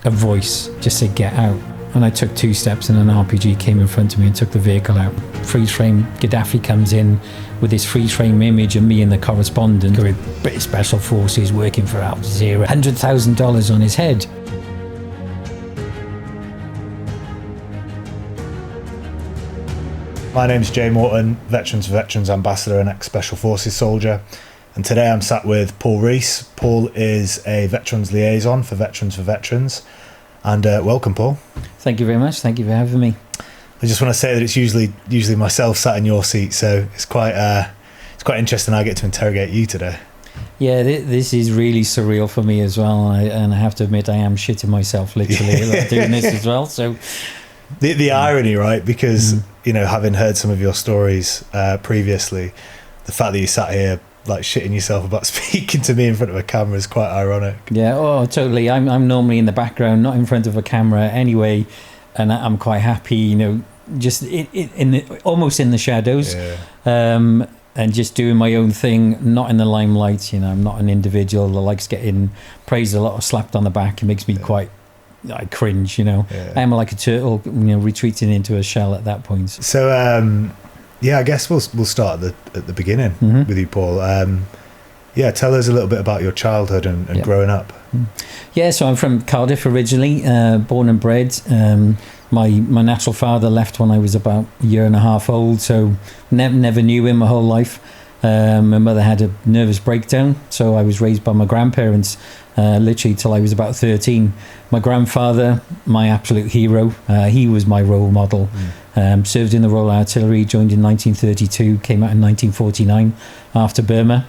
a voice just said, "Get out." And I took 2 steps and an RPG came in front of me and took the vehicle out. Freeze frame, Gaddafi comes in with this freeze frame image of me and the correspondent with British Special Forces working for Al Jazeera. $100,000 on his head. My name's Jay Morton, Veterans for Veterans Ambassador and ex-Special Forces soldier. And today I'm sat with Paul Rees. Paul is a Veterans Liaison for Veterans. And welcome, Paul. Thank you very much. Thank you for having me. I just want to say that it's usually myself sat in your seat, so it's quite interesting I get to interrogate you today. Yeah, this is really surreal for me as well, and I have to admit I am shitting myself literally doing this as well. So the irony, right? Because you know, having heard some of your stories previously, the fact that you sat here like shitting yourself about speaking to me in front of a camera is quite ironic. Yeah, oh, totally. I'm normally in the background, not in front of a camera anyway, and I'm quite happy, you know, just almost in the shadows, and just doing my own thing, not in the limelight. You know, I'm not an individual that likes getting praised a lot or slapped on the back. It makes me I cringe, you know. I'm like a turtle, you know, retreating into a shell at that point. So, I guess we'll start at the beginning with you, Paul. Tell us a little bit about your childhood and growing up. Yeah, so I'm from Cardiff originally, born and bred. My natural father left when I was about a year and a half old, so never knew him my whole life. My mother had a nervous breakdown, so I was raised by my grandparents literally till I was about 13. My grandfather, my absolute hero, he was my role model. Served in the Royal Artillery, joined in 1932, came out in 1949 after Burma.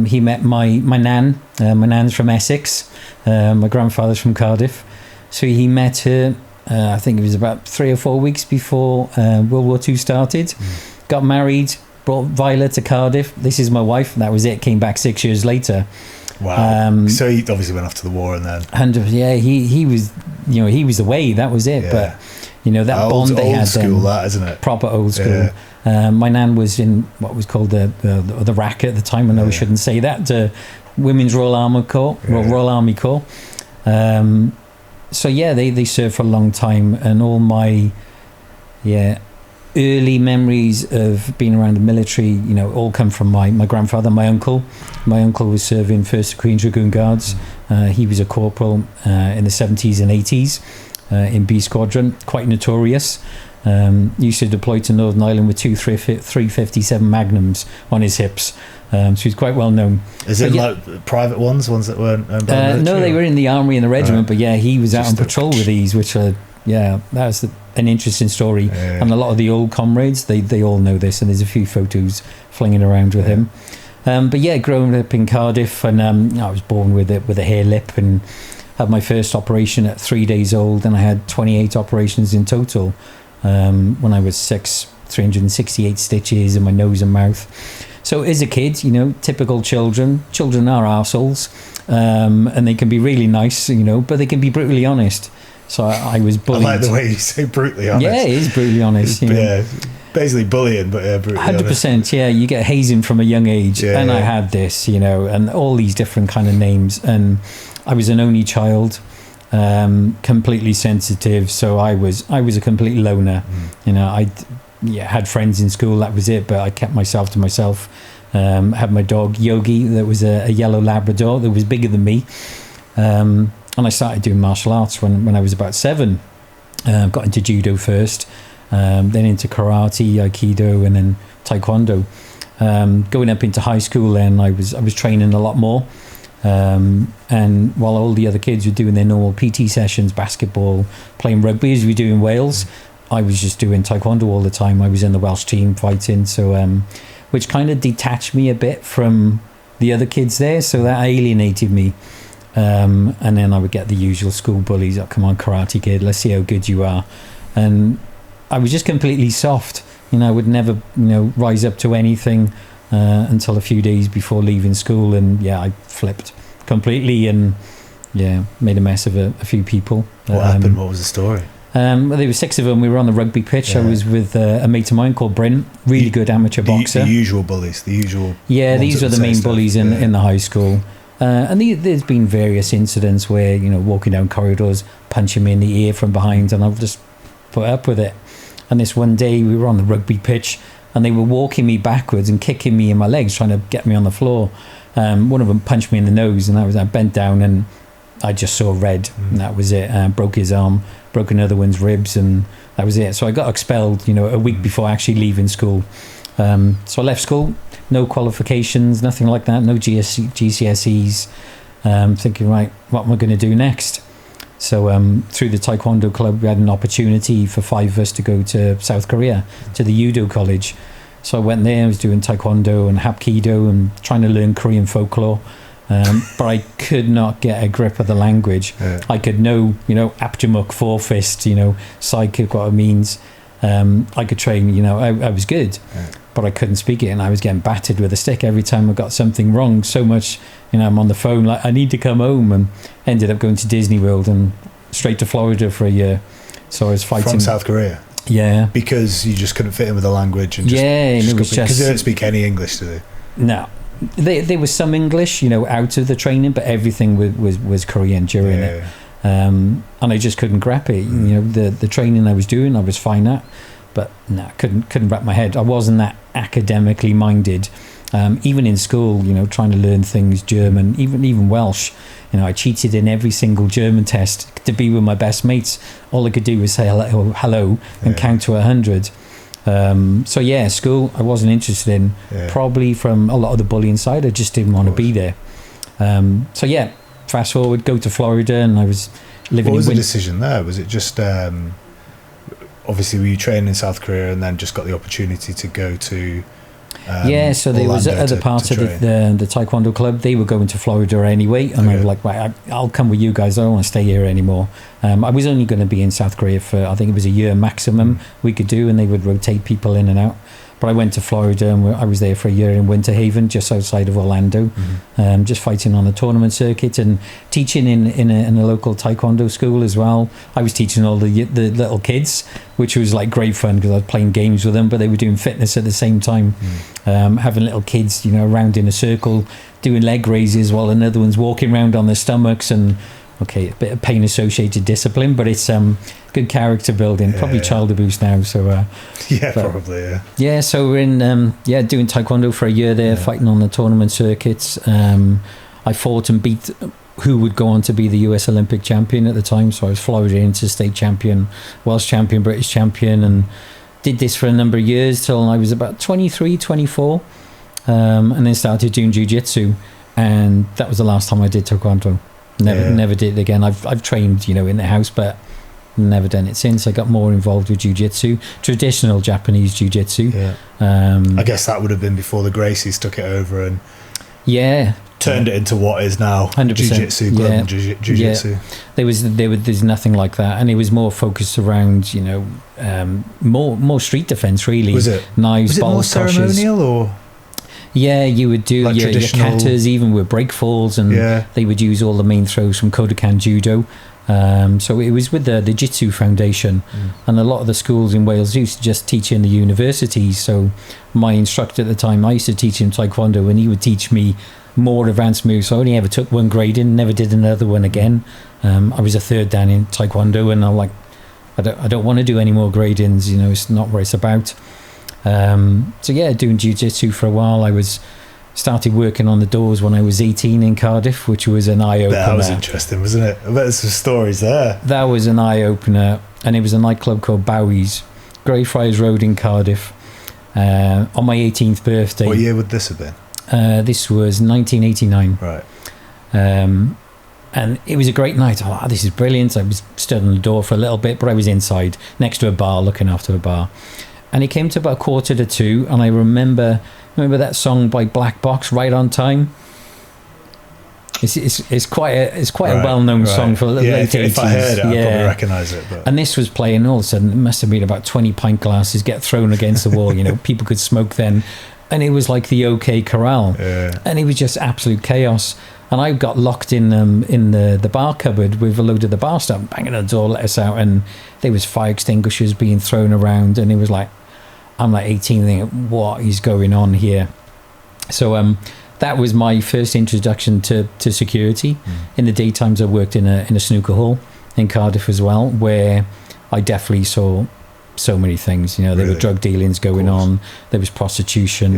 He met my nan. My nan's from Essex. My grandfather's from Cardiff. So he met her, I think it was about 3 or 4 weeks before World War II started. Got married, brought Viola to Cardiff. This is my wife. That was it. Came back 6 years later. Wow. So he obviously went off to the war and then... And he was, you know, he was away. That was it. Yeah. But, you know, that bond they had then... Old school, that, isn't it? Proper old school. Yeah. My nan was in what was called the RAC at the time. I know we shouldn't say that. Women's Royal Army Corps. Royal Army Corps. So, they served for a long time. And all my... early memories of being around the military, you know, all come from my grandfather, my uncle. My uncle was serving 1st Queen Dragoon Guards. He was a corporal in the 70s and 80s in B Squadron, quite notorious. Used to deploy to Northern Ireland with 2 357 Magnums on his hips. So he's quite well known. Is it like private ones that weren't owned by the military? No, they were in the army and the regiment, but he was out on patrol with these, which are... Yeah, that's an interesting story. And a lot of the old comrades, they all know this, and there's a few photos flinging around with him. Growing up in Cardiff, and I was born with a hair lip and had my first operation at 3 days old, and I had 28 operations in total. When I was 6, 368 stitches in my nose and mouth. So as a kid, you know, typical children are arseholes, and they can be really nice, you know, but they can be brutally honest. So I was bullied. I like the way you say brutally honest. Yeah, it is brutally honest. Basically bullying, but brutally 100%, honest. Yeah, you get hazing from a young age. And I had this, you know, and all these different kind of names. And I was an only child, completely sensitive. So I was a complete loner. You know, I had friends in school, that was it, but I kept myself to myself. Had my dog, Yogi, that was a yellow Labrador that was bigger than me. And I started doing martial arts when I was about 7. Got into judo first, then into karate, aikido, and then taekwondo. Going up into high school, then I was training a lot more. And while all the other kids were doing their normal PT sessions, basketball, playing rugby as we do in Wales, I was just doing taekwondo all the time. I was in the Welsh team fighting, so which kind of detached me a bit from the other kids there, so that alienated me. And then I would get the usual school bullies, come on, karate kid, let's see how good you are. And I was just completely soft. You know, I would never, you know, rise up to anything until a few days before leaving school. And I flipped completely and made a mess of a few people. What happened? What was the story? Well, there were 6 of them. We were on the rugby pitch. I was with a mate of mine called Bryn, really good amateur boxer. The usual bullies, the usual... Yeah, these were the main bullies in the high school. And there's been various incidents where, you know, walking down corridors, punching me in the ear from behind, and I've just put up with it. And this one day we were on the rugby pitch and they were walking me backwards and kicking me in my legs, trying to get me on the floor. One of them punched me in the nose, and I bent down and I just saw red, and that was it. Broke his arm, broke another one's ribs, and that was it. So I got expelled, you know, a week before actually leaving school. So I left school, no qualifications, nothing like that, no GCSEs. Thinking, right, what am I going to do next? So through the Taekwondo club, we had an opportunity for 5 of us to go to South Korea, to the Judo college. So I went there, I was doing Taekwondo and Hapkido and trying to learn Korean folklore. But I could not get a grip of the language. Yeah. I could know, you know, Apjamuk, four fist, you know, side kick, what it means. I could train, you know, I was good, but I couldn't speak it, and I was getting battered with a stick every time I got something wrong. So much, you know, I'm on the phone like, I need to come home, and ended up going to Disney World and straight to Florida for a year. So I was fighting from South Korea. Yeah, because you just couldn't fit in with the language, and and it was just because they don't speak any English, do they? No. There was some English, you know, out of the training, but everything was Korean during it. And I just couldn't grab it. You know, the training I was doing, I was fine at, but no, couldn't wrap my head. I wasn't that academically minded. Even in school, you know, trying to learn things, German, even Welsh. You know, I cheated in every single German test to be with my best mates. All I could do was say hello and count to 100. So yeah, school I wasn't interested in, probably from a lot of the bullying side. I just didn't want to be there. So yeah, fast forward, go to Florida, and I was living. What was the decision there? Was it just obviously were you training in South Korea and then just got the opportunity to go to so there was other parts of the Taekwondo club. They were going to Florida anyway, and I was like, right, I'll come with you guys. I don't want to stay here anymore. I was only going to be in South Korea for, I think it was a year maximum we could do, and they would rotate people in and out. But I went to Florida, and I was there for a year in Winter Haven, just outside of Orlando, just fighting on the tournament circuit and teaching in a local Taekwondo school as well. I was teaching all the little kids, which was like great fun because I was playing games with them, but they were doing fitness at the same time, having little kids, you know, around in a circle, doing leg raises while another one's walking around on their stomachs, and a bit of pain associated discipline, but it's good character building, probably child abuse now, so probably so we're in doing Taekwondo for a year there, fighting on the tournament circuits. I fought and beat who would go on to be the US Olympic champion at the time, so I was Florida interstate champion, Welsh champion, British champion, and did this for a number of years till I was about 23, 24, and then started doing jiu-jitsu, and that was the last time I did Taekwondo. Never did it again. I've trained, you know, in the house, but never done it since. I got more involved with jiu-jitsu, traditional Japanese jiu-jitsu. I guess that would have been before the Gracies took it over and turned it into what is now 100%. Jiu-jitsu, global jiu-jitsu. There's nothing like that, and it was more focused around, you know, more street defense really. Was it knives, more ceremonial or? Yeah, you would do like your katas, even with break falls, and they would use all the main throws from Kodokan Judo. So it was with the Jitsu Foundation, and a lot of the schools in Wales used to just teach in the universities. So my instructor at the time, I used to teach him Taekwondo, and he would teach me more advanced moves. So I only ever took one grade in, never did another one again. I was a third dan in Taekwondo, and I'm like, I don't want to do any more grade-ins, you know, it's not what it's about. So yeah, doing jiu-jitsu for a while. I started working on the doors when I was 18 in Cardiff, which was an eye-opener. That was interesting, wasn't it? I bet there's some stories there. That was an eye-opener, and it was a nightclub called Bowie's, Greyfriars Road in Cardiff, on my 18th birthday. What year would this have been? This was 1989. Right. And it was a great night. Oh, this is brilliant. I was stood on the door for a little bit, but I was inside next to a bar, looking after a bar. And it came to about 1:45, and I remember that song by Black Box, Right on Time. It's quite a well-known song for the late 80s. If I heard it, I'd probably recognise it. But. And this was playing, all of a sudden, it must have been about 20 pint glasses get thrown against the wall. You know, people could smoke then. And it was like the OK Corral. Yeah. And it was just absolute chaos. And I got locked in the bar cupboard with a load of the bar stuff, banging on the door, let us out, and there was fire extinguishers being thrown around, and it was like, I'm like 18 thinking, what is going on here? So that was my first introduction to security. In the daytimes, I worked in a snooker hall in Cardiff as well, where I definitely saw so many things. There were drug dealings going on, there was prostitution,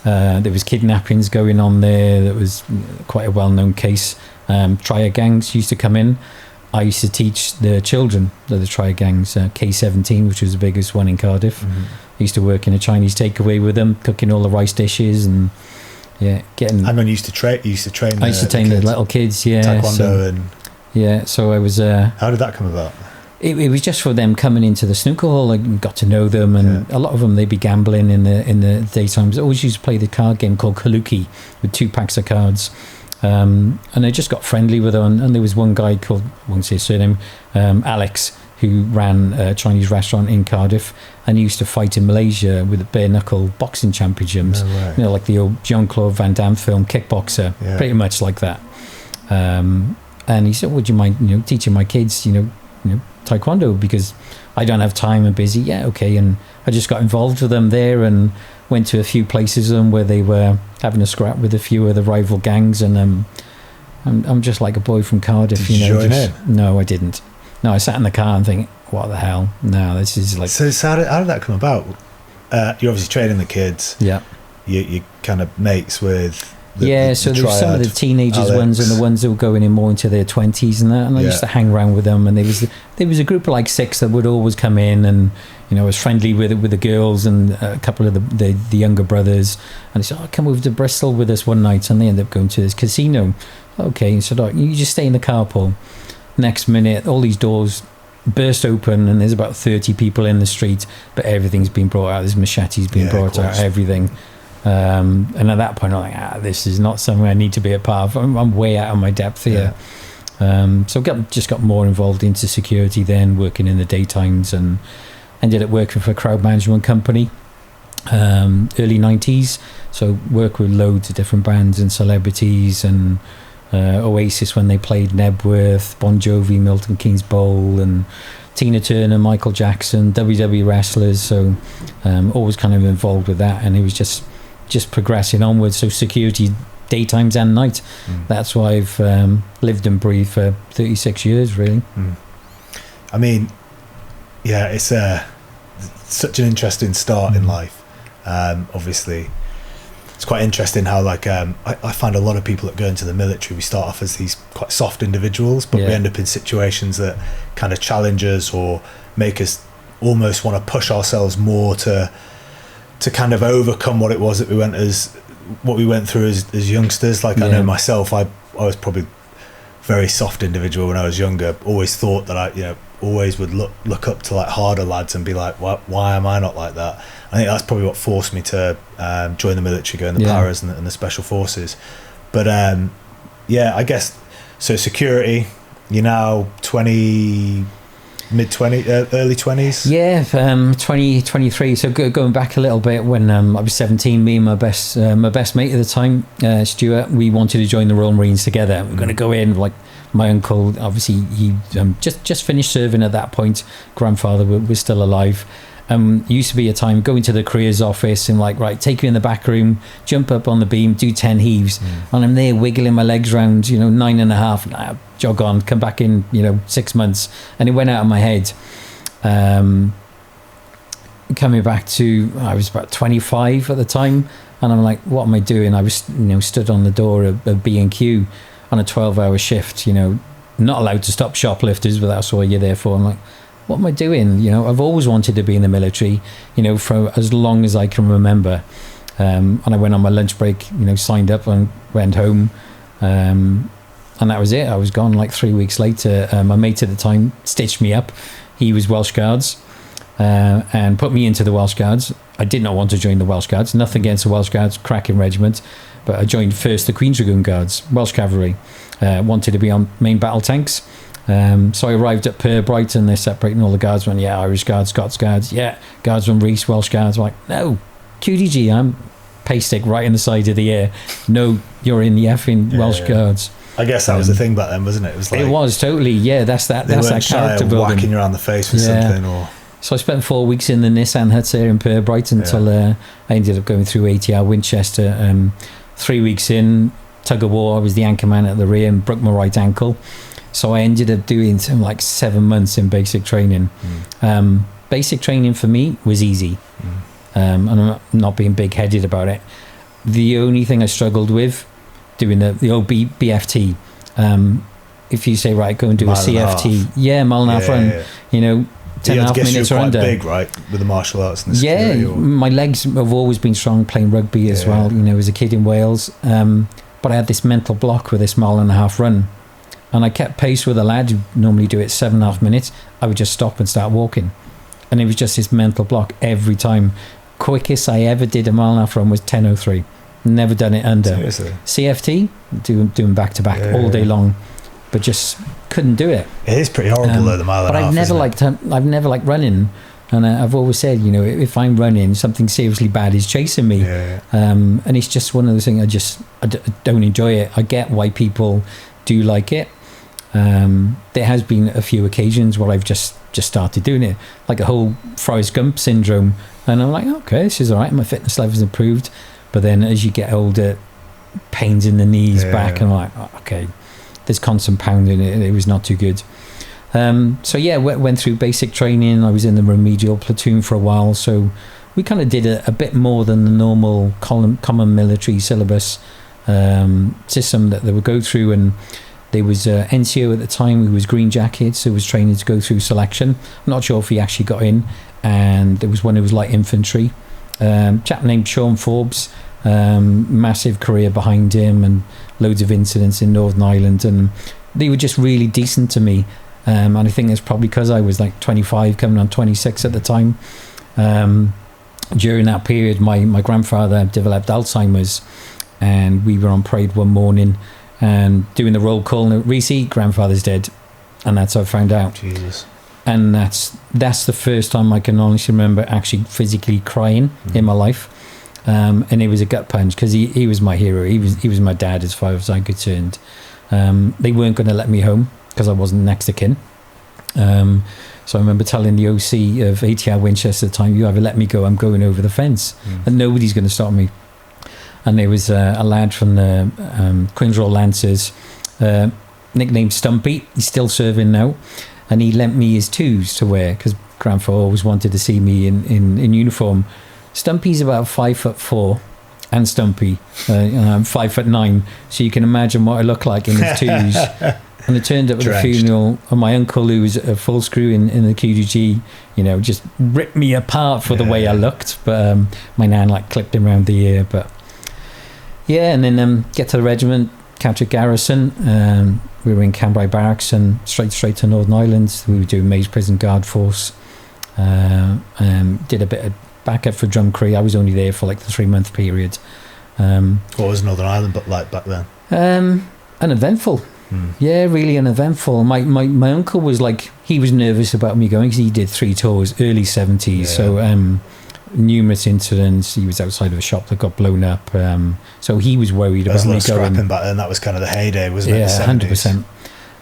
there was kidnappings going on there. That was quite a well-known case. Triad gangs used to come in. I used to teach the children of the triad gangs, K17, which was the biggest one in Cardiff. I used to work in a Chinese takeaway with them, cooking all the rice dishes and getting. And then you used to train. I used to train the little kids, Taekwondo So I was. How did that come about? It was just for them coming into the snooker hall. I got to know them, and a lot of them, they'd be gambling in the daytimes. I always used to play the card game called Kaluki with 2 packs of cards. And I just got friendly with them, and there was one guy called, I won't say his surname, Alex, who ran a Chinese restaurant in Cardiff, and he used to fight in Malaysia with the bare knuckle boxing championships. Like the old Jean-Claude Van Damme film Kickboxer, pretty much like that. And he said, would you mind teaching my kids taekwondo, because I don't have time and busy. And I just got involved with them there and went to a few places with them where they were having a scrap with a few of the rival gangs, and I'm just like a boy from Cardiff. Did you join in? No, I didn't. No, I sat in the car and think, what the hell? No, this is like. So how did that come about? You're obviously training the kids. Yeah. You kind of mates with. So there's some of the teenagers Alex. Ones and the ones that were going in more into their 20s and that, and I used to hang around with them, and there was a group of like 6 that would always come in, and I was friendly with the girls and a couple of the younger brothers, and they said, come over to Bristol with us one night, and they ended up going to this casino. Okay, so you just stay in the car, Paul. Next minute, all these doors burst open, and there's about 30 people in the street, but everything's been brought out. There's machetes being brought out, everything. And at that point I'm like, this is not something I need to be a part of. I'm way out of my depth here. So just got more involved into security then, working in the daytimes, and ended up working for a crowd management company, early 90s. So work with loads of different bands and celebrities, and Oasis when they played Nebworth, Bon Jovi, Milton Keynes Bowl, and Tina Turner, Michael Jackson, WWE wrestlers. So always kind of involved with that, and it was just progressing onwards. So security, daytimes and night. That's why I've lived and breathed for 36 years, really. I mean, it's such an interesting start in life. Obviously, it's quite interesting how I find a lot of people that go into the military, we start off as these quite soft individuals, but we end up in situations that kind of challenge us or make us almost want to push ourselves more to kind of overcome what it was that we went through as youngsters. I know myself, I was probably very soft individual when I was younger. Always thought that I always would look up to harder lads and be like, why am I not like that? I think that's probably what forced me to join the military, go in the paras and the special forces. But I guess so. Security, you're now 20, mid-20s, early 20s. 23. So going back a little bit, when I was 17, me and my best mate at the time, Stuart, we wanted to join the Royal Marines together. We're going to go in. My uncle, obviously, he just finished serving at that point. Grandfather was still alive. Used to be a time going to the careers office and right, take you in the back room, jump up on the beam, do 10 heaves, and I'm there wiggling my legs around, 9.5, jog on, come back in, 6 months, and it went out of my head. Coming back to, I was about 25 at the time, and I'm like, what am I doing? I was, stood on the door of B&Q on a 12-hour shift, not allowed to stop shoplifters, but that's what you're there for. I'm like, what am I doing? I've always wanted to be in the military, for as long as I can remember. And I went on my lunch break, signed up and went home. And that was it. I was gone 3 weeks later. My mate at the time stitched me up. He was Welsh Guards and put me into the Welsh Guards. I did not want to join the Welsh Guards. Nothing against the Welsh Guards, cracking regiment. But I joined first the Queen's Dragoon Guards, Welsh Cavalry. Wanted to be on main battle tanks. So I arrived at Per Brighton. They're separating all the guardsmen. Irish Guards, Scots Guards. Guardsman Rees, Welsh Guards. I'm like, no, QDG, I'm pay stick right in the side of the air. No, you're in the effing Welsh Guards. I guess that was the thing back then, wasn't it? It was totally. That's that character building. Whacking you around the face with something, or. So I spent 4 weeks in the Nissan huts there in Per Brighton until I ended up going through 80R Winchester, 3 weeks in, tug of war, I was the anchor man at the rear and broke my right ankle. So I ended up doing something like 7 months in basic training. Basic training for me was easy. And I'm not being big-headed about it. The only thing I struggled with, doing the old BFT, if you say, right, go and do a CFT, mile and a half run, you know, 10 and a half minutes or under. Big, right, with the martial arts and the security, my legs have always been strong playing rugby as well, you know, as a kid in Wales. But I had this mental block with this mile and a half run. And I kept pace with a lad who normally do it 7.5 minutes. I would just stop and start walking. And it was just this mental block every time. Quickest I ever did a mile and a half run was 10:03. Never done it under. Seriously? CFT, doing back to back all day long, but just couldn't do it. It is pretty horrible though, the mile and a half. But I've never liked running, and I've always said, you know, if I'm running, something seriously bad is chasing me. And it's just one of those things. I don't enjoy it. I get why people do like it. There has been a few occasions where I've just started doing it, like a whole Forrest Gump syndrome, and I'm like, okay, this is all right, my fitness level's improved. But then as you get older, pains in the knees, back, and I'm like, oh, okay, there's constant pounding. It was not too good. Went through basic training. I was in the Remedial platoon for a while, so we kind of did a bit more than the normal common military syllabus system that they would go through. And there was NCO at the time who was green jackets, who was training to go through selection. I'm not sure if he actually got in. And there was one who was light infantry, chap named Sean Forbes, massive career behind him and loads of incidents in Northern Ireland, and they were just really decent to me. And I think it's probably because I was like 25 coming on 26 at the time. During that period, my grandfather developed Alzheimer's, and we were on parade one morning and doing the roll call, and Rees, grandfather's dead. And that's how I found out. Jesus. And that's the first time I can honestly remember actually physically crying in my life. And it was a gut punch, because he was my hero. He was my dad as far as I'm concerned. They weren't going to let me home because I wasn't next of kin. So I remember telling the OC of ATR Winchester at the time, you either let me go, I'm going over the fence, and nobody's going to stop me. And there was a lad from the Queen's Royal Lancers, nicknamed Stumpy. He's still serving now. And he lent me his twos to wear, because grandfather always wanted to see me in uniform. Stumpy's about 5'4", and Stumpy, I'm 5'9", so you can imagine what I look like in his twos. And I turned up at the funeral, and my uncle, who was a full screw in the QDG, you know, just ripped me apart for the way I looked. But my nan clipped him around the ear. But and then get to the regiment, captured garrison. We were in Cambrai Barracks and straight to Northern Ireland. We were doing Maze Prison Guard Force. Did a bit of backup for Drum Cree. I was only there for like the 3-month period. What was Northern Ireland but like back then? Uneventful. Yeah, really uneventful. My uncle was he was nervous about me going, because he did 3 tours, early 70s. So numerous incidents. He was outside of a shop that got blown up. So he was worried about me going. Scrapping back then. That was kind of the heyday, wasn't it? Yeah,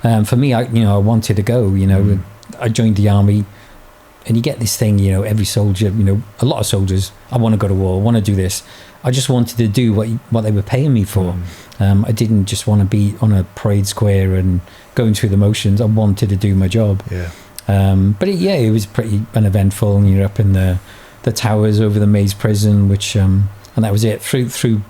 100%. For me, I wanted to go. You know, I joined the army, and you get this thing. You know, every soldier. You know, a lot of soldiers. I want to go to war. I want to do this. I just wanted to do what they were paying me for. I didn't just want to be on a parade square and going through the motions. I wanted to do my job. It was pretty uneventful. And you're up in the towers over the Maze Prison, which and that was it. Through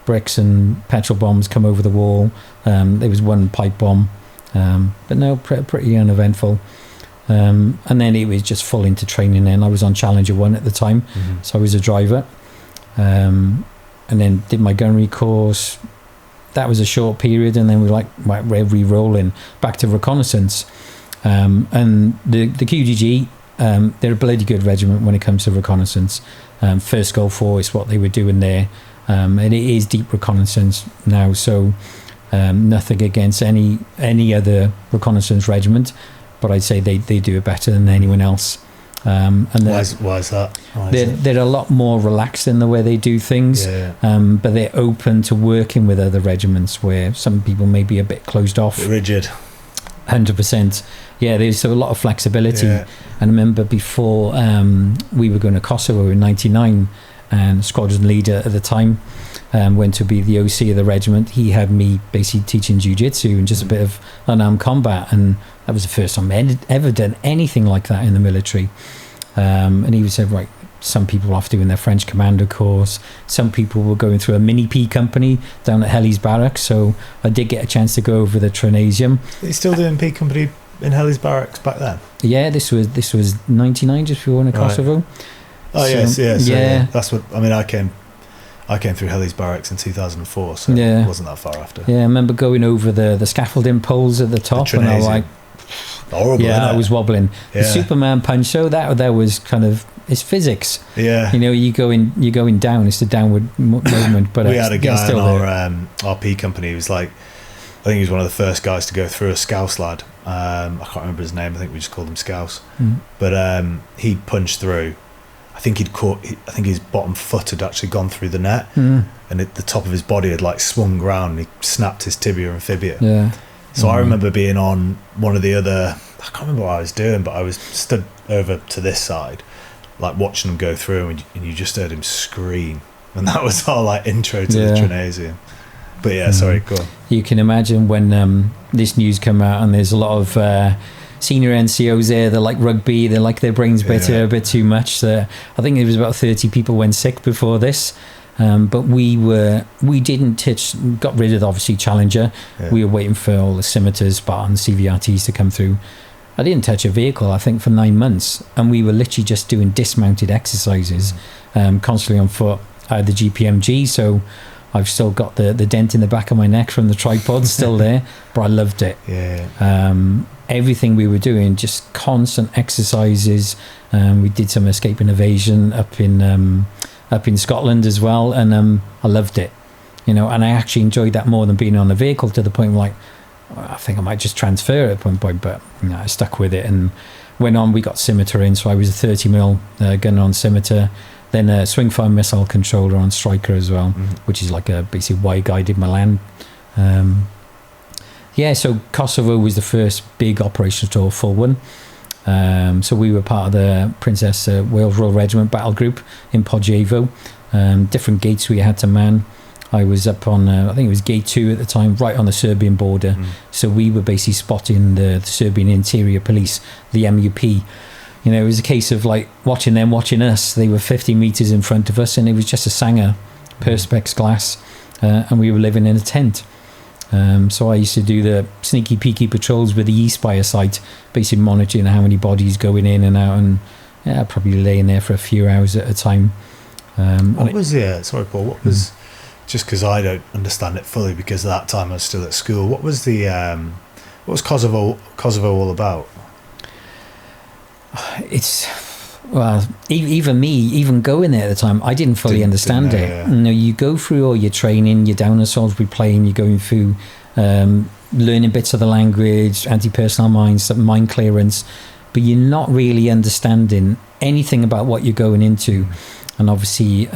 bricks and petrol bombs come over the wall. There was one pipe bomb, but no, pretty uneventful. And then it was just full into training. Then I was on Challenger 1 at the time, so I was a driver. And then did my gunnery course. That was a short period, and then we're re-rolling back to Reconnaissance. And the QDG, they're a bloody good regiment when it comes to reconnaissance. First Gulf War is what they were doing there, and it is deep reconnaissance now. So nothing against any other reconnaissance regiment, but I'd say they do it better than anyone else. And why is that? They're a lot more relaxed in the way they do things, but they're open to working with other regiments where some people may be a bit closed off. A bit rigid. 100%. Yeah, there's a lot of flexibility. And I remember before we were going to Kosovo in 99, and squadron leader at the time went to be the OC of the regiment. He had me basically teaching jiu-jitsu and just a bit of unarmed combat, and that was the first time I'd ever done anything like that in the military. And he said, right, some people were off doing their French commando course, some people were going through a mini P company down at Heli's barracks, so I did get a chance to go over the Trinasium. Are you still doing P company in Heli's barracks back then? Yeah, this was 99, just before in Kosovo. Oh, so, yeah. That's what I mean. I came through Heli's barracks in 2004, so it wasn't that far after. Yeah, I remember going over the scaffolding poles at the top, and I was like, horrible. Yeah, I was wobbling. Yeah. The Superman punch, so that was kind of, it's physics. Yeah, you know, you're going down. It's the downward movement. But we had a guy in our P company. He was like, I think he was one of the first guys to go through a Scouse lad. I can't remember his name. I think we just called him Scouse. But he punched through. I think I think his bottom foot had actually gone through the net, and the top of his body had like swung round. And he snapped his tibia and fibia. Yeah. So I remember being on one of the other. I can't remember what I was doing, but I was stood over to this side, like watching him go through, and you just heard him scream, and that was our like intro to the Trinasium. But yeah, sorry, go on. You can imagine when this news come out, and there's a lot of senior NCOs there. They're like rugby. They're like their brains a bit too much. So I think it was about 30 people went sick before this. But we didn't got rid of obviously Challenger. We were waiting for all the scimitars, Spartans, CVRTs to come through. I didn't touch a vehicle, I think, for 9 months, and we were literally just doing dismounted exercises, constantly on foot. I had the GPMG, so I've still got the dent in the back of my neck from the tripod still there, but I loved it. Everything we were doing, just constant exercises. We did some escape and evasion up in Scotland as well, and I loved it, you know, and I actually enjoyed that more than being on a vehicle, to the point where, like, I think I might just transfer it at one point, but you know, I stuck with it and went on. We got scimitar in, so I was a 30mm gun on scimitar, then a swing fire missile controller on striker as well, which is like a basically wide guided Milan. So Kosovo was the first big operational full one. So we were part of the Princess Wales Royal Regiment battle group in Podjevo. Different gates we had to man. I was up on, I think it was gate 2 at the time, right on the Serbian border. So we were basically spotting the Serbian interior police, the MUP. You know, it was a case of like watching them watching us. They were 50 meters in front of us, and it was just a Sanger perspex glass, and we were living in a tent. So I used to do the sneaky peeky patrols with the E-Spire sight, basically monitoring how many bodies going in and out, and probably laying there for a few hours at a time. What was just because I don't understand it fully, because at that time I was still at school, what was Kosovo all about? Even going there at the time, I didn't fully understand it. You know, you go through all your training, you're down at Salisbury Plain, you're going through learning bits of the language, anti-personnel mines, some mine clearance, but you're not really understanding anything about what you're going into. And obviously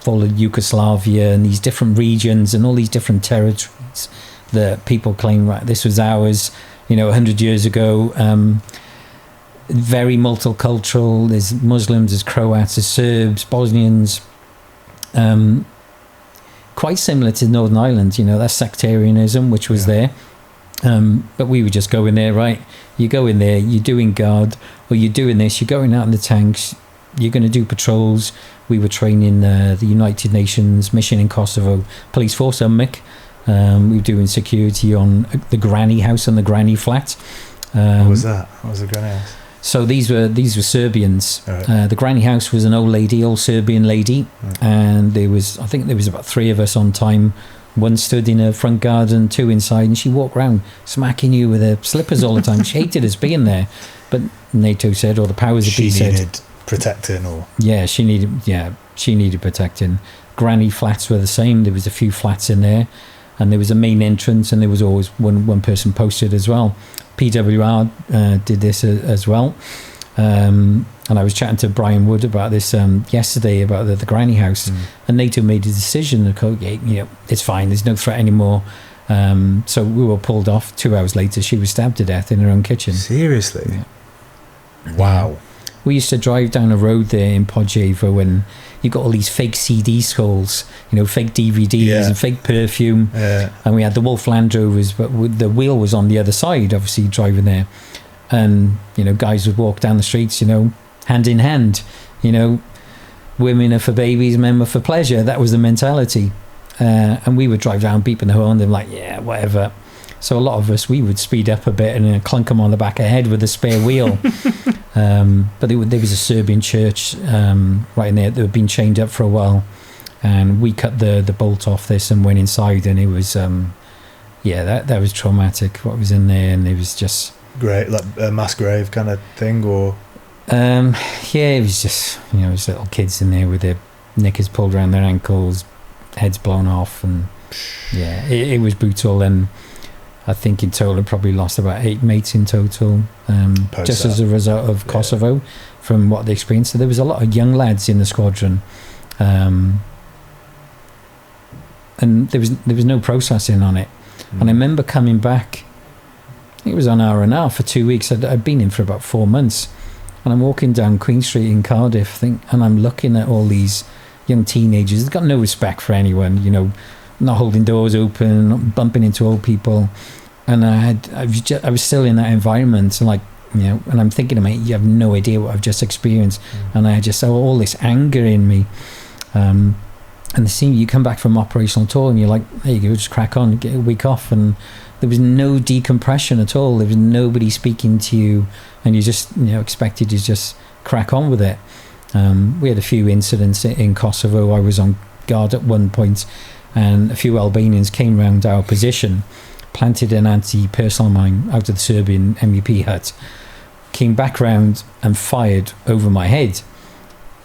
followed Yugoslavia and these different regions and all these different territories that people claim, right, this was ours, you know, 100 years ago. Very multicultural. There's Muslims, there's Croats, there's Serbs, Bosnians. Quite similar to Northern Ireland, you know, that sectarianism which was there. But we were just going there, right? You go in there, you're doing guard, or you're doing this, you're going out in the tanks, you're going to do patrols. We were training the United Nations mission in Kosovo, police force, UNMIC. We were doing security on the granny house and the granny flat. What was that? What was the granny house? So these were Serbians. Right. The granny house was an old Serbian lady, and I think there was about 3 of us on time. One stood in her front garden, 2 inside, and she walked around smacking you with her slippers all the time. She hated us being there, but NATO said, or the powers that be said, she needed protecting, or she needed protecting. Granny flats were the same. There was a few flats in there, and there was a main entrance, and there was always one person posted as well. PWR did this as well, and I was chatting to Brian Wood about this yesterday, about the granny house, and NATO made a decision to you know, it's fine, there's no threat anymore. So we were pulled off. 2 hours later, she was stabbed to death in her own kitchen. Seriously? Yeah. Wow. we used to drive down a road there in Podjevo, and you got all these fake CD skulls, fake DVDs and fake perfume. And we had the Wolf Land Rovers, but the wheel was on the other side, obviously driving there. And, guys would walk down the streets, hand in hand, women are for babies, men are for pleasure. That was the mentality. And we would drive down beeping the horn. They're like, yeah, whatever. So a lot of us, we would speed up a bit and clunk them on the back of the head with a spare wheel. But there was a Serbian church right in there that had been chained up for a while. And we cut the bolt off this and went inside, and it was, that was traumatic, what was in there. And it was just... Great, like a mass grave kind of thing, or... it was just, it was little kids in there with their knickers pulled around their ankles, heads blown off, and it was brutal. And I think in total I probably lost about 8 mates in total, just as a result of Kosovo, from what they experienced. So there was a lot of young lads in the squadron, and there was no processing on it. And I remember coming back, it was on R&R for 2 weeks. I'd been in for about 4 months, and I'm walking down Queen Street in Cardiff, and I'm looking at all these young teenagers. They've got no respect for anyone, not holding doors open, not bumping into old people. And I was still in that environment, and and I'm thinking, mate, you have no idea what I've just experienced. And I just saw all this anger in me. And the scene, you come back from operational tour, and you're like, there you go, just crack on, get a week off. And there was no decompression at all. There was nobody speaking to you, and you just expected to just crack on with it. We had a few incidents in Kosovo. I was on guard at one point, and a few Albanians came round our position, planted an anti-personnel mine out of the Serbian MEP hut, came back round and fired over my head.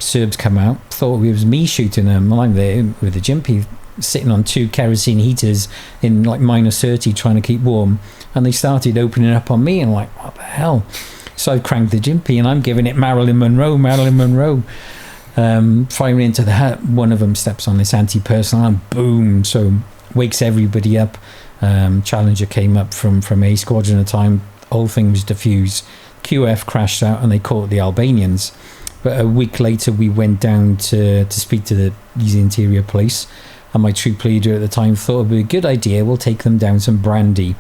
Serbs come out, thought it was me shooting them. I'm there with a jimpy, sitting on 2 kerosene heaters in minus 30, trying to keep warm, and they started opening up on me, and I'm like, what the hell? So I cranked the jimpy, and I'm giving it Marilyn Monroe, firing into the hut. One of them steps on this anti-personnel, and boom, so wakes everybody up. Challenger came up from A squadron at a time. Whole thing was diffused. QF crashed out, and they caught the Albanians. But a week later, we went down to speak to the interior police, and my troop leader at the time thought it'd be a good idea, we'll take them down some brandy.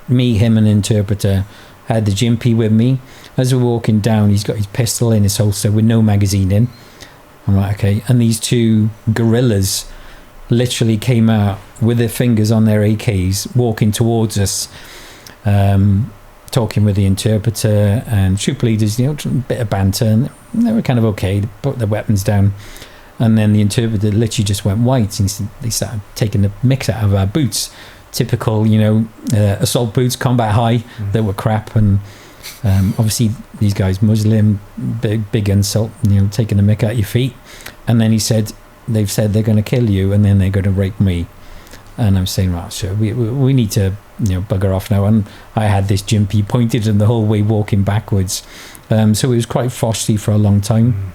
Me, him, and an interpreter had the jimpy with me. As we're walking down, he's got his pistol in his holster with no magazine in. I'm like, okay. And these 2 guerrillas literally came out with their fingers on their AKs, walking towards us, talking with the interpreter and troop leaders, a bit of banter, and they were kind of okay. They put their weapons down, and then the interpreter literally just went white, and they started taking the mix out of our boots. Typical, assault boots, combat high, that were crap. And obviously these guys, Muslim, big insult, taking the mick out your feet. And then they've said they're going to kill you, and then they're going to rape me. And I'm saying, right, sure, we need to bugger off now. And I had this jimpy pointed in the whole way walking backwards. So it was quite frosty for a long time.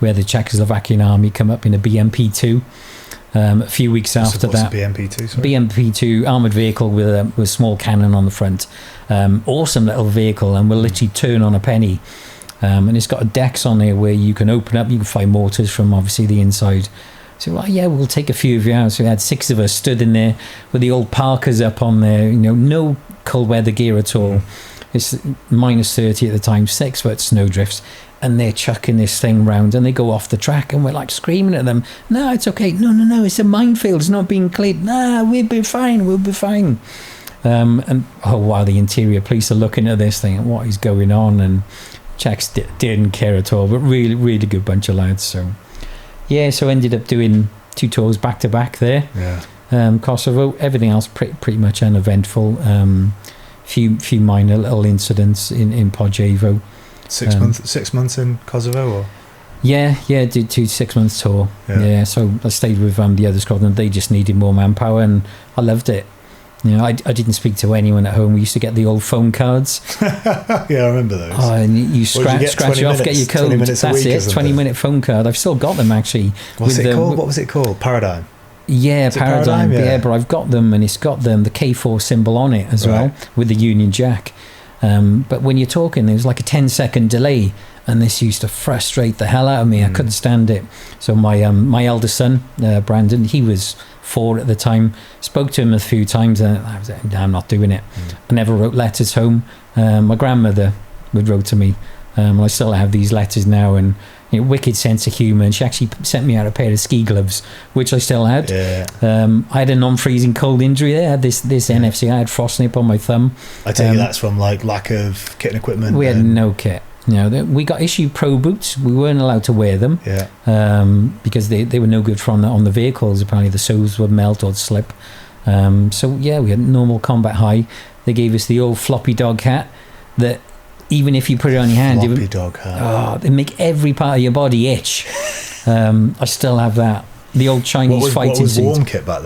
We had the Czechoslovakian army come up in a BMP-2 a few weeks after that. BMP-2, sorry? BMP-2 armoured vehicle with a small cannon on the front. Awesome little vehicle, and will literally turn on a penny. And it's got a decks on there where you can open up, you can fire mortars from obviously the inside. So, we'll take a few of you out. So we had 6 of us stood in there with the old parkas up on there, no cold weather gear at all. It's minus 30 at the time, 6 foot snowdrifts, and they're chucking this thing round, and they go off the track, and we're like screaming at them, no, it's okay, no, it's a minefield, it's not being cleared, we'll be fine. And while the interior police are looking at this thing, what is going on, and Czechs didn't care at all, but really, really good bunch of lads. So ended up doing 2 tours back to back there. Kosovo, everything else pretty much uneventful. Few minor little incidents in Podjevo. 6 months in Kosovo, or? Did 2 6 months tour. So I stayed with the other squadron. They just needed more manpower, and I loved it. I didn't speak to anyone at home. We used to get the old phone cards. I remember those. Oh, and you scratch it off, get your code. That's it. 20-minute phone card. I've still got them actually. What's it called? What was it called? Paradigm. Yeah, Paradigm. But I've got them, and it's got the K4 symbol on it as well, with the Union Jack. But when you're talking, there's like a 10-second delay, and this used to frustrate the hell out of me. I couldn't stand it. So my eldest son, Brandon, he was 4 at the time. Spoke to him a few times, and I was like, "No, I'm not doing it." I never wrote letters home. My grandmother would wrote to me. I still have these letters now, and wicked sense of humour. And she actually sent me out a pair of ski gloves, which I still had. I had a non-freezing cold injury there. I had this NFC. I had frostnip on my thumb. I take it that's from like lack of kit and equipment. We had no kit. We got issued pro boots. We weren't allowed to wear them because they were no good on the vehicles. Apparently the soles would melt or slip. So yeah, we had normal combat high. They gave us the old floppy dog hat that even if you put it on your hand, it'd make every part of your body itch. I still have that. The old Chinese fighting suit. What was warm kit back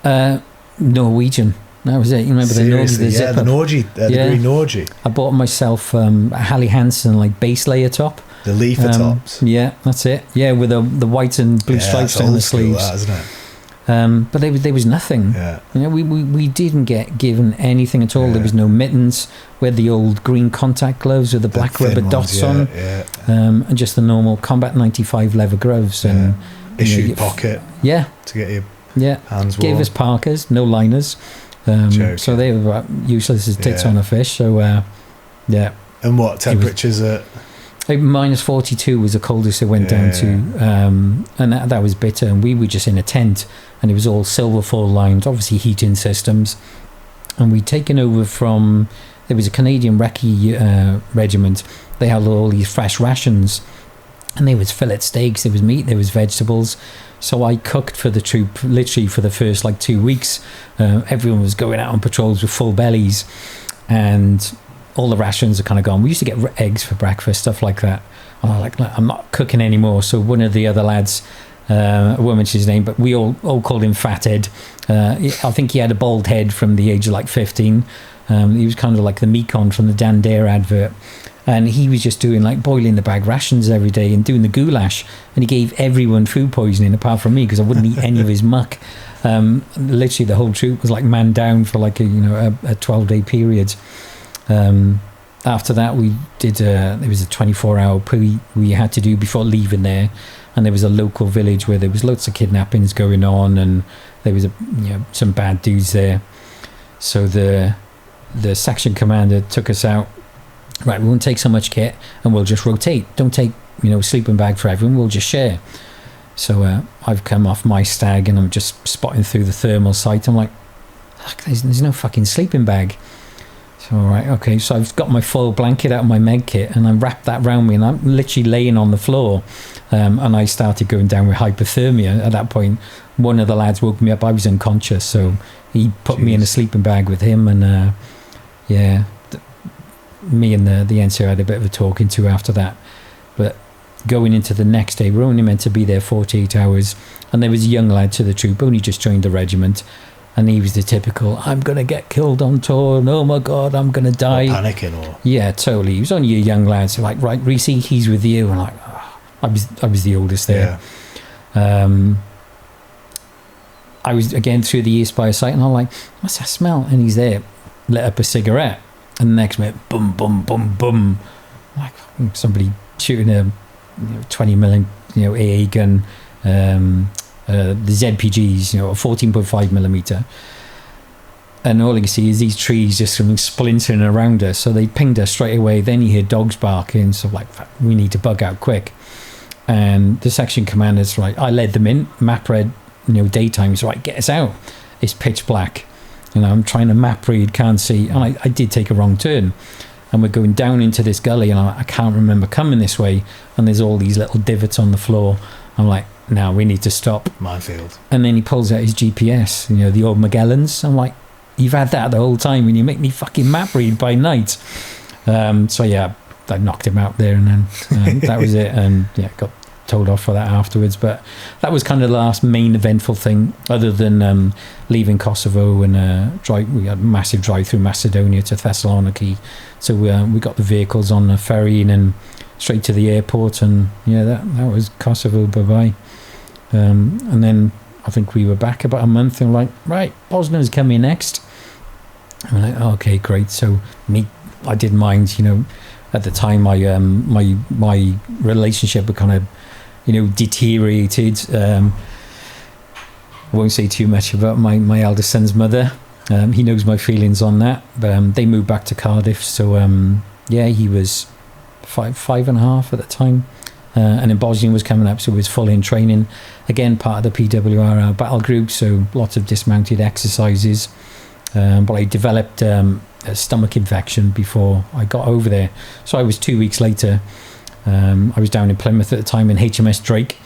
then? Norwegian. That was it. You remember the Norgie? The Norgie, the green Norgie. I bought myself a Hallie Hansen like base layer top. The leafer tops. Yeah, that's it. Yeah, with the white and blue stripes down the sleeves. That, isn't it? But there was nothing. Yeah. We didn't get given anything at all. Yeah. There was no mittens. We had the old green contact gloves with the black rubber dots on, and just the normal Combat 95 leather gloves and issued pocket. Yeah, to get your hands warm. Gave us parkas, no liners. So they were about useless as tits on a fish. So yeah. And what temperatures at? Minus 42 was the coldest it went down to, and that was bitter. And we were just in a tent, and it was all silver foil lined, obviously heating systems. And we'd taken over from, there was a Canadian recce regiment. They had all these fresh rations, and there was fillet steaks, there was meat, there was vegetables. So I cooked for the troop literally for the first 2 weeks. Everyone was going out on patrols with full bellies, and all the rations are kind of gone. We used to get eggs for breakfast, stuff like that. And I'm like, I'm not cooking anymore. So one of the other lads, I won't mention his name, but we all called him Fathead. I think he had a bald head from the age of 15. He was kind of like the Mekon from the Dan Dare advert. And he was just doing boiling the bag rations every day and doing the goulash. And he gave everyone food poisoning apart from me because I wouldn't eat any of his muck. Literally the whole troop was man down for a 12-day period. After that we did there was a 24-hour we had to do before leaving there, and there was a local village where there was lots of kidnappings going on, and there was some bad dudes there. So the section commander took us out. Right, we won't take so much kit and we'll just rotate. Don't take a sleeping bag for everyone, we'll just share. So I've come off my stag and I'm just spotting through the thermal sight. I'm like, there's no fucking sleeping bag. So all right, okay, so I've got my foil blanket out of my med kit and I wrapped that around me and I'm literally laying on the floor, and I started going down with hypothermia. At that point, one of the lads woke me up. I was unconscious, so he put me in a sleeping bag with him, and me and the NCO had a bit of a talking to after that. But going into the next day, we're only meant to be there 48 hours, and there was a young lad to the troop, only just joined the regiment. And he was the typical, I'm going to get killed on tour, and oh my God, I'm going to die. Panicking or? Yeah, totally. He was only a young lad, so right, Rees, he's with you. And I was the oldest there. Yeah. I was, again, through the East by sight, and I'm like, what's that smell? And he's there, lit up a cigarette. And the next minute, boom, boom, boom, boom. Like somebody shooting a 20 million AA gun, the ZPGs, a 14.5 millimeter, and all you can see is these trees just splintering around us. So they pinged us straight away. Then you hear dogs barking, so we need to bug out quick. And the section commander's I led them in, map read, daytime. So get us out. It's pitch black. I'm trying to map read, can't see, and I did take a wrong turn. And we're going down into this gully, and I can't remember coming this way. And there's all these little divots on the floor. I'm like, now we need to stop. Minefield. And then he pulls out his GPS, the old Magellans. I'm like, you've had that the whole time and you make me fucking map read by night. So yeah, I knocked him out there, and then that was it. And yeah, got told off for that afterwards. But that was kind of the last main eventful thing, other than leaving Kosovo and we had a massive drive through Macedonia to Thessaloniki. So we got the vehicles on the ferry and then straight to the airport, and yeah, that was Kosovo, bye-bye. And then I think we were back about a month, and we're right, Bosnia's coming next. I'm like, okay, great. So I didn't mind, at the time, my relationship had kind of, deteriorated. I won't say too much about my eldest son's mother. He knows my feelings on that. But they moved back to Cardiff, so he was five and a half at the time. And then Bosnia was coming up, so he was full in training. Again, part of the PWR battle group, so lots of dismounted exercises. But I developed a stomach infection before I got over there. So I was 2 weeks later. I was down in Plymouth at the time in HMS Drake,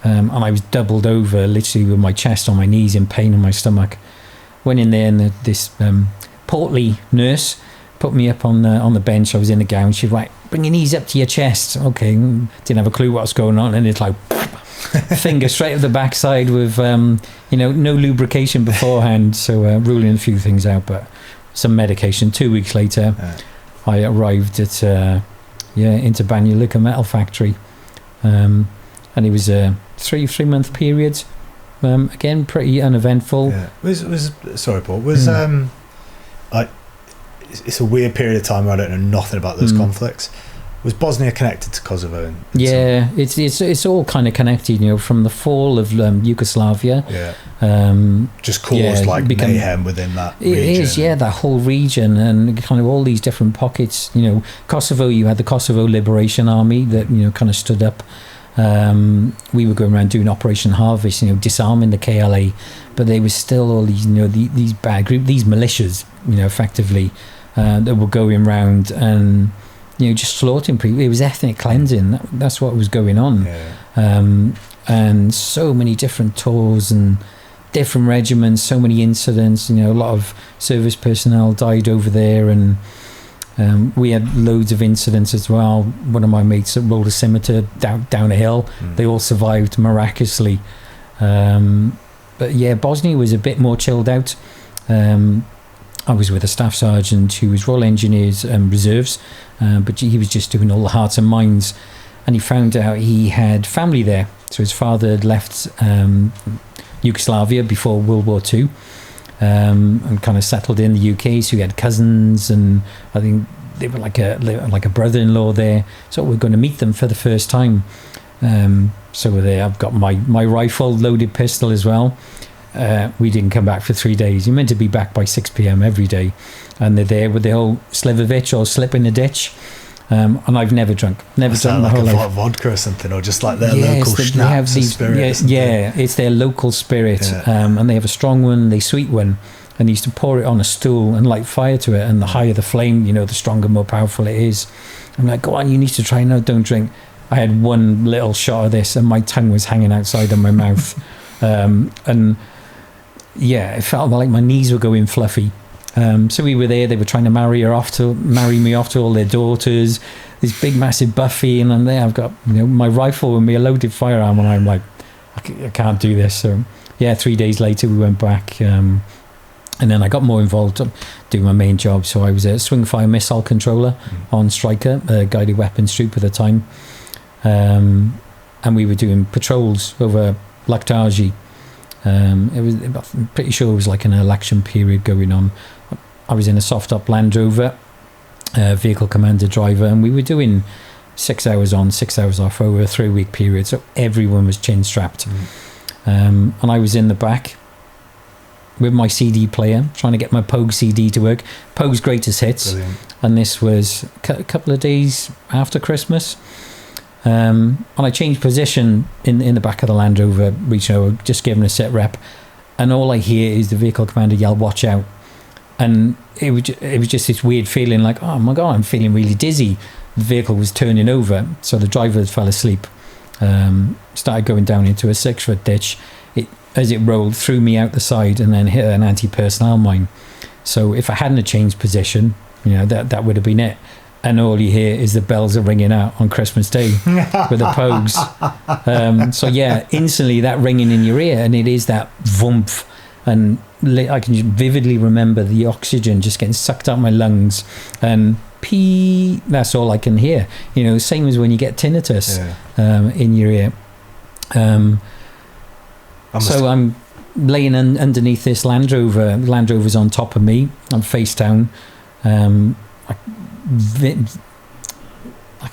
and I was doubled over, literally with my chest on my knees in pain in my stomach. Went in there, and this portly nurse put me up on the bench. I was in a gown. She was like, "Bring your knees up to your chest." Okay, didn't have a clue what was going on, and it's like finger straight up the backside with no lubrication beforehand. So ruling a few things out, but some medication. 2 weeks later, I arrived at into Banja Metal Factory, and it was a 3-month period. Again, pretty uneventful. Yeah. Sorry, Paul. It's a weird period of time where I don't know nothing about those conflicts. Was Bosnia connected to Kosovo? It's all kind of connected. From the fall of Yugoslavia. Just caused mayhem within that region. It is, that whole region and kind of all these different pockets. Kosovo. You had the Kosovo Liberation Army that kind of stood up. We were going around doing Operation Harvest, disarming the KLA, but there was still all these, these bad groups, these militias, effectively, that were going around and, just slaughtering people. It was ethnic cleansing. That's what was going on. And so many different tours and different regiments, so many incidents, a lot of service personnel died over there, and we had loads of incidents as well. One of my mates that rolled a scimitar down a hill. They all survived miraculously. But Bosnia was a bit more chilled out. I was with a staff sergeant who was Royal Engineers Reserves, but he was just doing all the hearts and minds, and he found out he had family there. So his father had left Yugoslavia before World War II. And kind of settled in the UK, so he had cousins, and I think they were like a brother-in-law there. So we're going to meet them for the first time. So we're there. I've got my rifle, loaded pistol as well. We didn't come back for 3 days. You're meant to be back by 6 p.m. every day, and they're there with the whole Slivovich or slip in the ditch. And I've never drunk, never drunk my whole life. Like vodka or something, or just like their local schnapps and spirit. It's their local spirit, and they have a strong one, they sweet one, and they used to pour it on a stool and light fire to it. And the higher the flame, the stronger, more powerful it is. I'm like, go on, you need to try. No, don't drink. I had one little shot of this, and my tongue was hanging outside of my mouth, and it felt like my knees were going fluffy. So we were there. They were trying to marry me off to all their daughters. This big, massive buffet, and I'm there. I've got my rifle and me a loaded firearm, and I'm like, I can't do this. So 3 days later we went back, and then I got more involved doing my main job. So I was a swing fire missile controller on Striker, a guided weapons troop at the time, and we were doing patrols over Laktaji. I'm pretty sure it was like an election period going on. I was in a soft up Land Rover, vehicle commander driver, and we were doing 6 hours on, 6 hours off over a 3-week period. So everyone was chin strapped, and I was in the back with my CD player trying to get my Pogue CD to work. Pogue's greatest hits. Brilliant. And this was a couple of days after Christmas. And I changed position in the back of the Land Rover, just giving a sit rep, and all I hear is the vehicle commander yell, "Watch out!" And it was just this weird feeling like, oh my god, I'm feeling really dizzy. The vehicle was turning over, so the driver fell asleep. Started going down into a 6-foot ditch. As it rolled, threw me out the side and then hit an anti-personnel mine. So if I hadn't changed position, that would have been it. And all you hear is the bells are ringing out on Christmas Day with the Pogues. So instantly that ringing in your ear, and it is that voomph. And I can vividly remember the oxygen just getting sucked out my lungs, and pee. That's all I can hear. Same as when you get tinnitus in your ear. So I'm laying underneath this Land Rover. Land Rover's on top of me. I'm face down.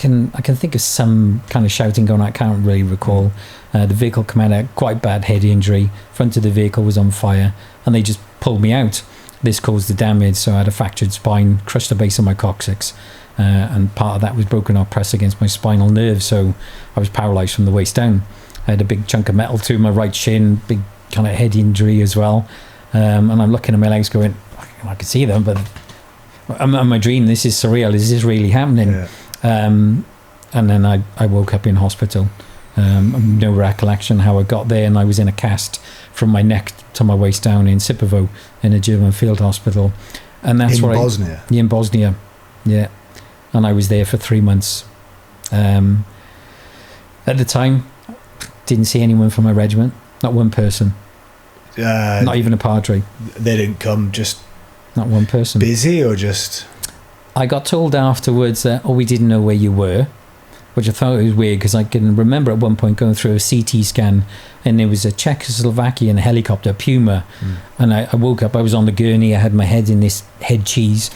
can think of some kind of shouting going on. I can't really recall. The vehicle came out, quite bad head injury. Front of the vehicle was on fire, and they just pulled me out. This caused the damage, so I had a fractured spine, crushed the base of my coccyx, and part of that was broken off press against my spinal nerve, so I was paralysed from the waist down. I had a big chunk of metal through my right shin, big kind of head injury as well, and I'm looking at my legs going, I can see them, but am I dreaming? This is surreal. Is this really happening? Yeah. And then I woke up in hospital. No recollection how I got there, and I was in a cast from my neck to my waist down in Sipovo in a German field hospital, and that's in where Bosnia. In Bosnia, yeah. And I was there for 3 months. At the time, didn't see anyone from my regiment, not one person, not even a padre. They didn't come, just not one person. Busy or just? I got told afterwards that, we didn't know where you were, which I thought was weird, because I can remember at one point going through a CT scan, and there was a Czechoslovakian helicopter, Puma, and I woke up, I was on the gurney, I had my head in this head cheese.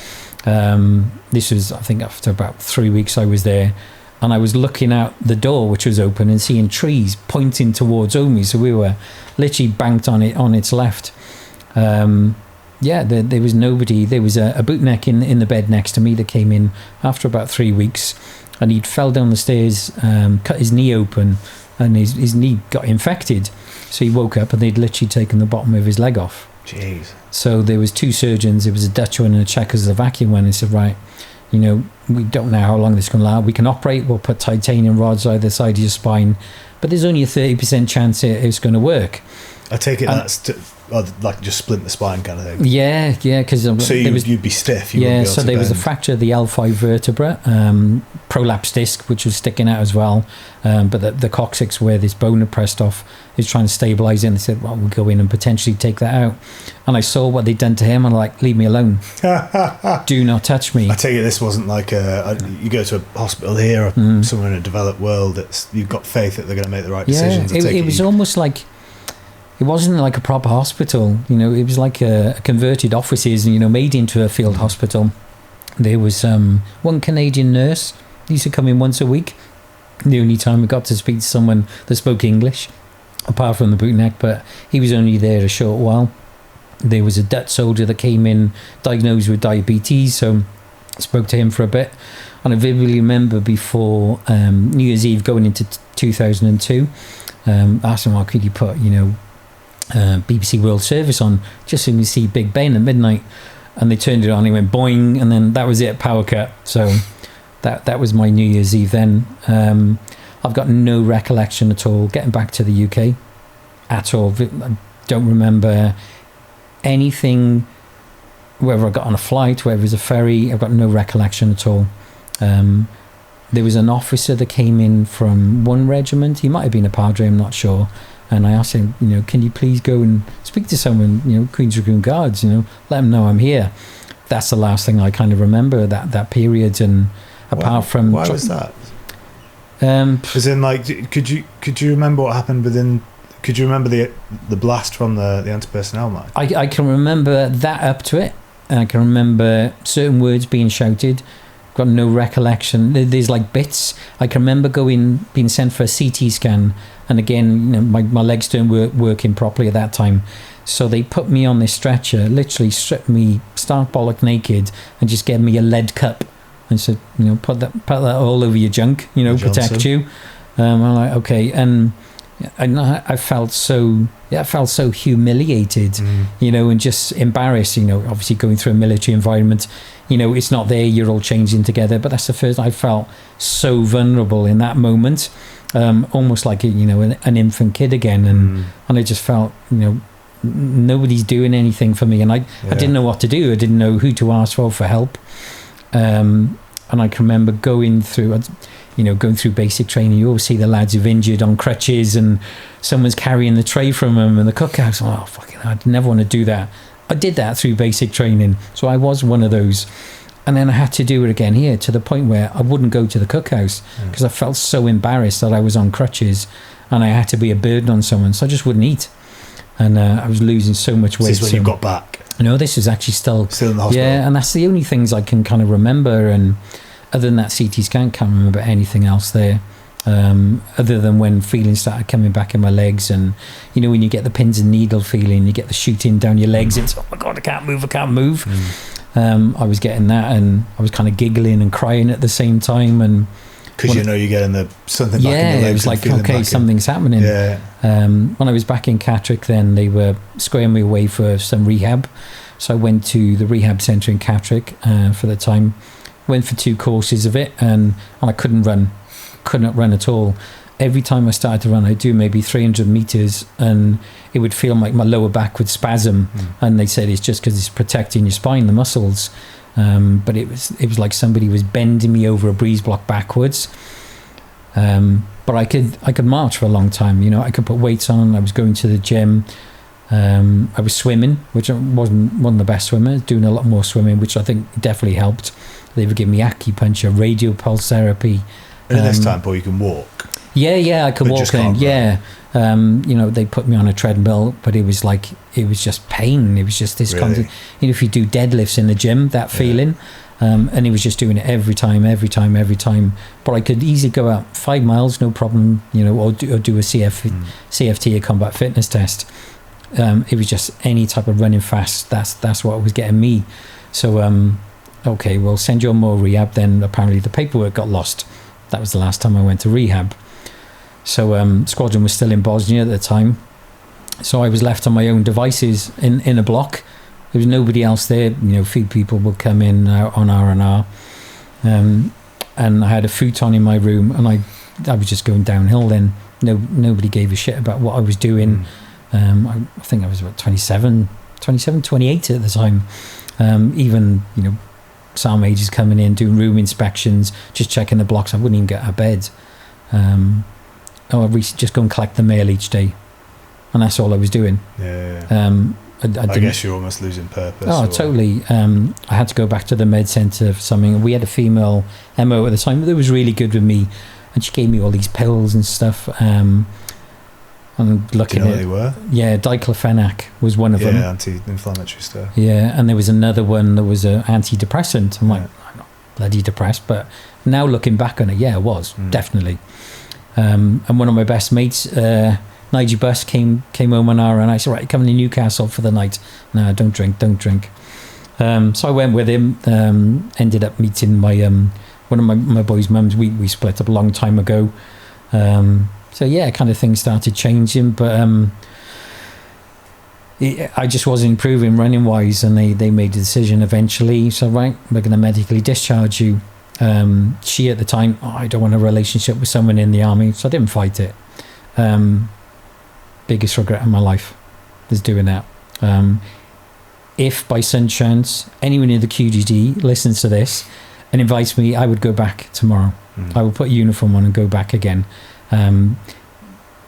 This was, I think, after about 3 weeks I was there, and I was looking out the door, which was open, and seeing trees pointing towards Omi, so we were literally banked on its left. There was nobody. There was a bootneck in the bed next to me that came in after about 3 weeks, and he'd fell down the stairs, cut his knee open, and his knee got infected. So he woke up and they'd literally taken the bottom of his leg off. Jeez. So there was 2 surgeons. There was a Dutch one and a Czechoslovakian one. They said, right, we don't know how long this is going to last. We can operate. We'll put titanium rods either side of your spine, but there's only a 30% chance it's going to work. I take it that's like just splint the spine kind of thing. Yeah, because so you'd be stiff. So there was a fracture of the L5 vertebra, prolapse disc, which was sticking out as well. But the coccyx, where this bone had pressed off, is trying to stabilise it. And they said, well, we'll go in and potentially take that out. And I saw what they'd done to him, and I'm like, leave me alone. Do not touch me. I tell you, this wasn't like you go to a hospital here or somewhere in a developed world. You've got faith that they're going to make the right decisions. It was almost like, it wasn't like a proper hospital, it was like a converted offices, made into a field hospital. There was one Canadian nurse, used to come in once a week. The only time we got to speak to someone that spoke English, apart from the bootneck, but he was only there a short while. There was a Dutch soldier that came in, diagnosed with diabetes, so I spoke to him for a bit. And I vividly remember before New Year's Eve going into 2002, asked him, could you put, BBC World Service on, just so we see Big Ben at midnight, and they turned it on, he went boing, and then that was it, power cut. So that was my New Year's Eve then. I've got no recollection at all getting back to the UK at all. I don't remember anything, whether I got on a flight, whether it was a ferry. I've got no recollection at all. There was an officer that came in from one regiment, he might have been a padre, I'm not sure. And I asked him, can you please go and speak to someone, Queen's Dragoon Guards, let them know I'm here. That's the last thing I kind of remember, that period. And apart from... Why was that? As in, like, could you remember what happened within... Could you remember the blast from the anti-personnel mine? I can remember that up to it. And I can remember certain words being shouted. Got no recollection. There's like bits. I can remember being sent for a CT scan, and again, my legs weren't working properly at that time, so they put me on this stretcher, literally stripped me stark bollock naked, and just gave me a lead cup and said, put that all over your junk, protect you. I'm like, okay, and I felt so humiliated, and just embarrassed, obviously going through a military environment, it's not there, you're all changing together, but that's the first I felt so vulnerable in that moment, almost like an infant kid again, and I just felt nobody's doing anything for me, and I didn't know what to do. I didn't know who to ask for help, and I can remember going through basic training. You always see the lads who've injured on crutches, and someone's carrying the tray from them, and the cookhouse. Oh, fucking! I'd never want to do that. I did that through basic training, so I was one of those. And then I had to do it again here, to the point where I wouldn't go to the cookhouse because I felt so embarrassed that I was on crutches and I had to be a burden on someone, so I just wouldn't eat. And I was losing so much weight. This is when you got back? No, this is actually still in the hospital. Yeah, and that's the only things I can kind of remember. And other than that CT scan, can't remember anything else there. Other than when feelings started coming back in my legs, and you know, when you get the pins and needle feeling, you get the shooting down your legs, it's, oh my God, I can't move. I was getting that, and I was kind of giggling and crying at the same time, and because you know you're getting something back in your legs. It was like, okay, something's happening. When I was back in Catterick, then they were squaring me away for some rehab, so I went to the rehab centre in Catterick for the time. Went for 2 courses of it, and I couldn't run at all. Every time I started to run, I'd do maybe 300 meters, and it would feel like my lower back would spasm. And they said it's just because it's protecting your spine, the muscles. But it was like somebody was bending me over a breeze block backwards. But I could march for a long time. You know, I could put weights on. I was going to the gym. I was swimming, which I wasn't the best swimmer. Doing a lot more swimming, which I think definitely helped. They would give me acupuncture, radial pulse therapy. And this time, Paul, you can walk. Yeah, I could walk in. Yeah, you know, they put me on a treadmill, but it was just pain. It was just this kind of, you know, if you do deadlifts in the gym, that feeling, and he was just doing it every time. But I could easily go out 5 miles, no problem, you know, or do a CFT, a combat fitness test. It was just any type of running fast. That's what was getting me. So, okay, we'll send you on more rehab. Then apparently the paperwork got lost. That was the last time I went to rehab. So squadron was still in Bosnia at the time. So I was left on my own devices in a block. There was nobody else there. You know, a few people would come in on R&R. And I had a futon in my room, and I was just going downhill then. Nobody gave a shit about what I was doing. I think I was about 27, 28 at the time. Even, you know, SAR majors coming in, doing room inspections, just checking the blocks. I wouldn't even get out of bed. I'd just go and collect the mail each day, and that's all I was doing. I guess you're almost losing purpose. Totally. I had to go back to the med centre for something. We had a female MO at the time that was really good with me, and she gave me all these pills and stuff. I'm looking at. They were? Yeah, diclofenac was one of them. Yeah, anti-inflammatory stuff. Yeah, and there was another one that was an antidepressant. I'm like, I'm not bloody depressed, but now looking back on it, yeah, I was definitely. And one of my best mates, Nigel Buss, came home on hour, and I said, right, coming to Newcastle for the night. No, don't drink. So I went with him. Ended up meeting my one of my boys' mums. We split up a long time ago. So yeah, kind of things started changing, but I just wasn't improving running wise, and they made a decision eventually. So right, we're going to medically discharge you. She at the time, I don't want a relationship with someone in the army, so I didn't fight it. Biggest regret in my life is doing that. If by some chance anyone in the QGD listens to this and invites me, I would go back tomorrow. I would put a uniform on and go back again. And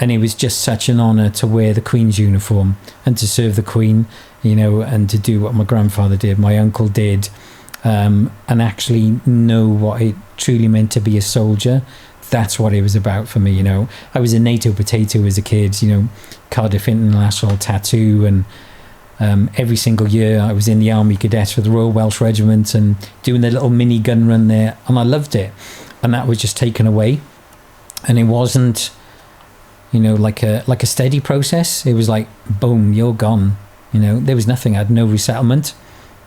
it was just such an honour to wear the Queen's uniform and to serve the Queen, you know, and to do what my grandfather did, my uncle did, and actually know what it truly meant to be a soldier. That's what it was about for me, you know. I was a NATO potato as a kid, you know, Cardiff International tattoo, and every single year I was in the Army Cadets for the Royal Welsh Regiment and doing the little mini gun run there, and I loved it. And that was just taken away. And it wasn't, you know, like a steady process. It was like, boom, you're gone. You know, there was nothing. I had no resettlement,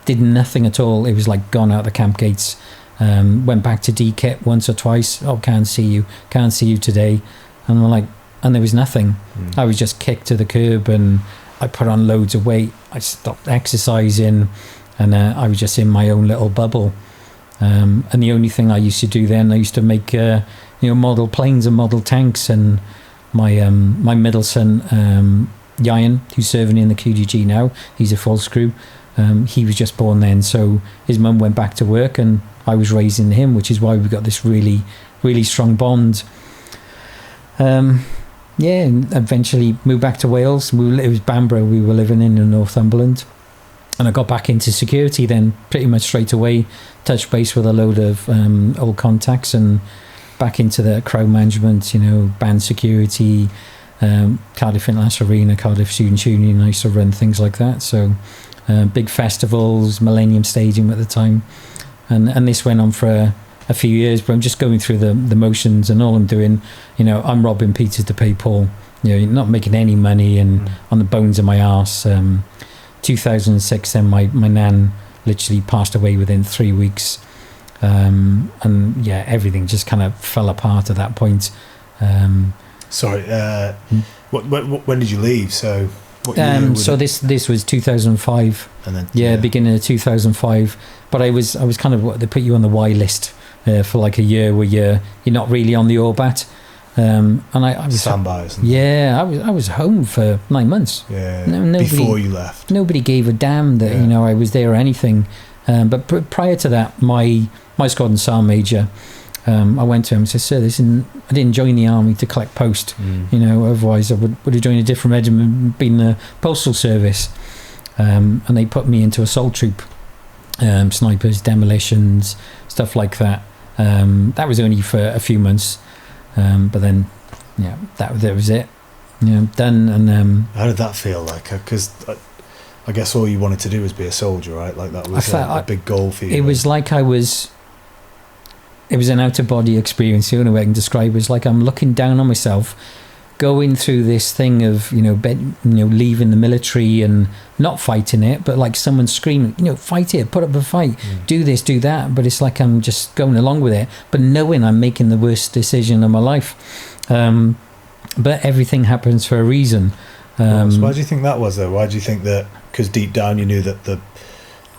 did nothing at all. It was like gone out the camp gates. Went back to DKIT once or twice. Oh, can't see you today. And I'm like, and there was nothing. I was just kicked to the curb, and I put on loads of weight. I stopped exercising, and I was just in my own little bubble. And the only thing I used to do then, I used to make model planes and model tanks. And my middle son, Yayan, who's serving in the QGG now, he's a full screw. He was just born then, so his mum went back to work, and I was raising him, which is why we got this really, really strong bond. And eventually moved back to Wales. It was Bamborough we were living in Northumberland, and I got back into security then pretty much straight away. Touched base with a load of old contacts, and back into the crowd management, you know, band security, Cardiff International Arena, Cardiff Students' Union. I used to run things like that. So big festivals, Millennium Stadium at the time. And this went on for a few years, but I'm just going through the motions, and all I'm doing, you know, I'm robbing Peter to pay Paul. You know, not making any money, and on the bones of my arse. 2006, then my nan literally passed away within 3 weeks, and yeah, everything just kind of fell apart at that point. Sorry, when did you leave? So what year so this was 2005, and then beginning of 2005. But I was kind of, they put you on the Y list for like a year where you're not really on the ORBAT. And I was standby. I was home for 9 months. Before you left, nobody gave a damn that you know I was there or anything. But prior to that, my squadron sergeant major, I went to him and said, "Sir, I didn't join the army to collect post. You know, otherwise I would have joined a different regiment, been in the postal service." And they put me into assault troop, snipers, demolitions, stuff like that. That was only for a few months. But then, yeah, that was it. You know, done. And how did that feel like? Because I guess all you wanted to do was be a soldier, right? Like that was a big goal for you. It was like it was an out of body experience. The only way I can describe it is like I'm looking down on myself, going through this thing of leaving the military and not fighting it, but like someone screaming, fight it, put up a fight, do this, do that. But it's like I'm just going along with it, but knowing I'm making the worst decision of my life. But everything happens for a reason. So why do you think that was, though? Why do you think that? Because deep down you knew that the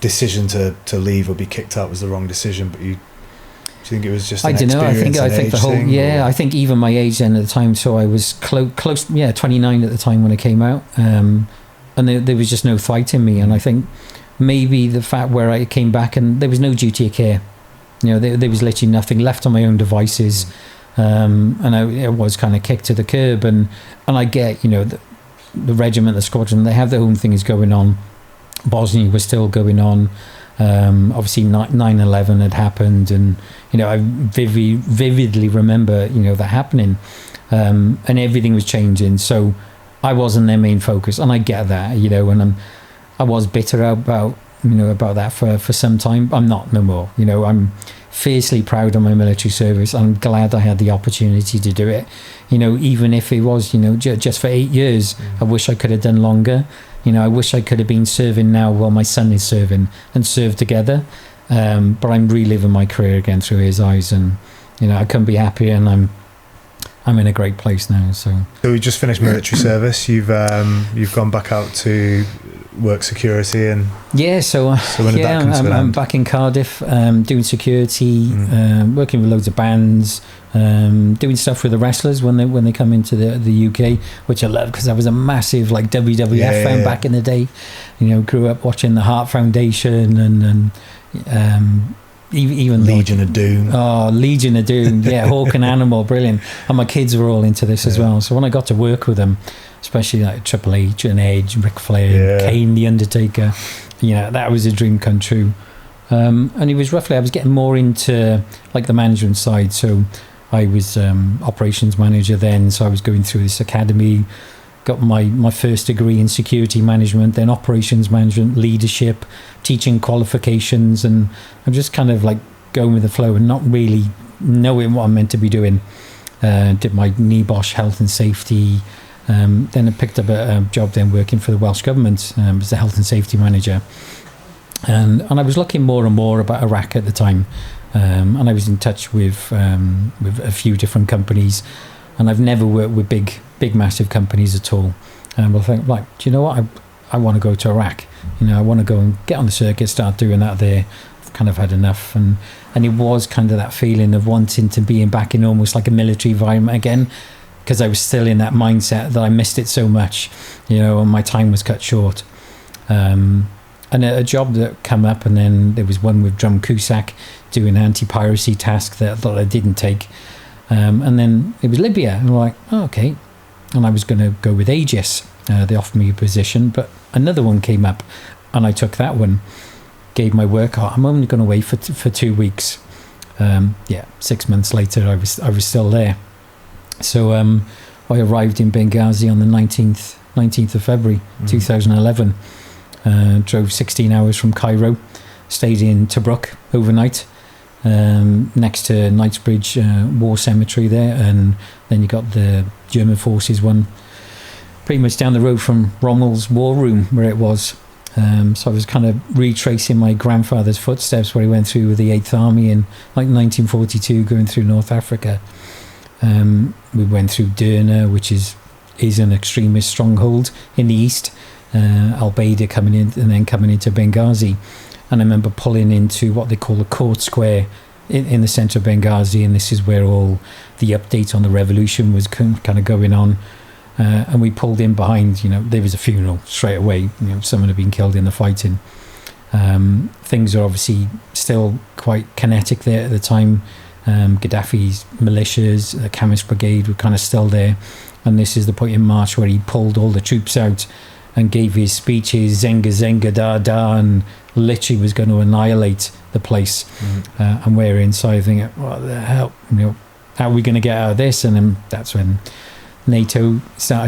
decision to leave or be kicked out was the wrong decision, but you. Do you think it was just? I don't know. I think the whole thing, I think even my age then at the time. So I was close, 29 at the time when I came out, and there was just no fight in me. And I think maybe the fact where I came back and there was no duty of care, there was literally nothing left on my own devices, and I was kind of kicked to the curb. And I get, the regiment, the squadron, they have their own things going on. Bosnia was still going on. Obviously 9/11 had happened, and I vividly remember that happening, and everything was changing, so I wasn't their main focus, and I get that, and I was bitter about that for some time. I'm not no more. I'm fiercely proud of my military service. I'm glad I had the opportunity to do it, even if it was just for 8 years. I wish I could have done longer. I wish I could have been serving now while my son is serving, and served together. But I'm reliving my career again through his eyes, and I couldn't be happier, and I'm in a great place now. So you just finished military service. You've gone back out to work security, and when did that come to an end? I'm back in Cardiff, doing security, working with loads of bands, doing stuff with the wrestlers when they come into the UK, which I love because I was a massive like WWF fan back in the day. Grew up watching the Heart Foundation and even Legion of Doom. Oh, Legion of Doom, Hawk and Animal, brilliant. And my kids were all into this as well. So when I got to work with them, especially like Triple H and Edge, Ric Flair, Kane, The Undertaker, that was a dream come true. And it was roughly, I was getting more into like the management side. So I was operations manager then, so I was going through this academy, got my first degree in security management, then operations management, leadership, teaching qualifications, and I'm just kind of like going with the flow and not really knowing what I'm meant to be doing. Did my NEBOSH health and safety, then I picked up a job then working for the Welsh Government as the health and safety manager, and I was looking more and more about Iraq at the time, and I was in touch with a few different companies, and I've never worked with big massive companies at all. And we'll think, like, do you know what, I want to go to Iraq. I want to go and get on the circuit, start doing that there. I've kind of had enough, and it was kind of that feeling of wanting to be back in almost like a military environment again, because I was still in that mindset that I missed it so much, and my time was cut short. And a job that came up, and then there was one with Drum Cusack doing an anti-piracy task that I didn't take. And then it was Libya, and I'm like, oh, okay. And I was going to go with Aegis. They offered me a position, but another one came up, and I took that one. Gave my work. I'm only going to wait for 2 weeks. 6 months later, I was still there. So I arrived in Benghazi on the 19th of February 2011. Drove 16 hours from Cairo, stayed in Tobruk overnight. next to Knightsbridge War Cemetery there, and then you got the German forces one pretty much down the road from Rommel's war room where it was. So I was kind of retracing my grandfather's footsteps where he went through with the 8th Army in like 1942, going through North Africa. We went through Derna, which is an extremist stronghold in the east, Al-Baida coming in, and then coming into Benghazi. And I remember pulling into what they call the court square in the centre of Benghazi, and this is where all the updates on the revolution was kind of going on. And we pulled in behind, there was a funeral straight away. Someone had been killed in the fighting. Things are obviously still quite kinetic there at the time. Gaddafi's militias, the Chemist Brigade were kind of still there. And this is the point in March where he pulled all the troops out and gave his speeches, Zenga Zenga Da Da, and literally was going to annihilate the place. And we're inside thinking, what the hell? How are we going to get out of this? And then that's when NATO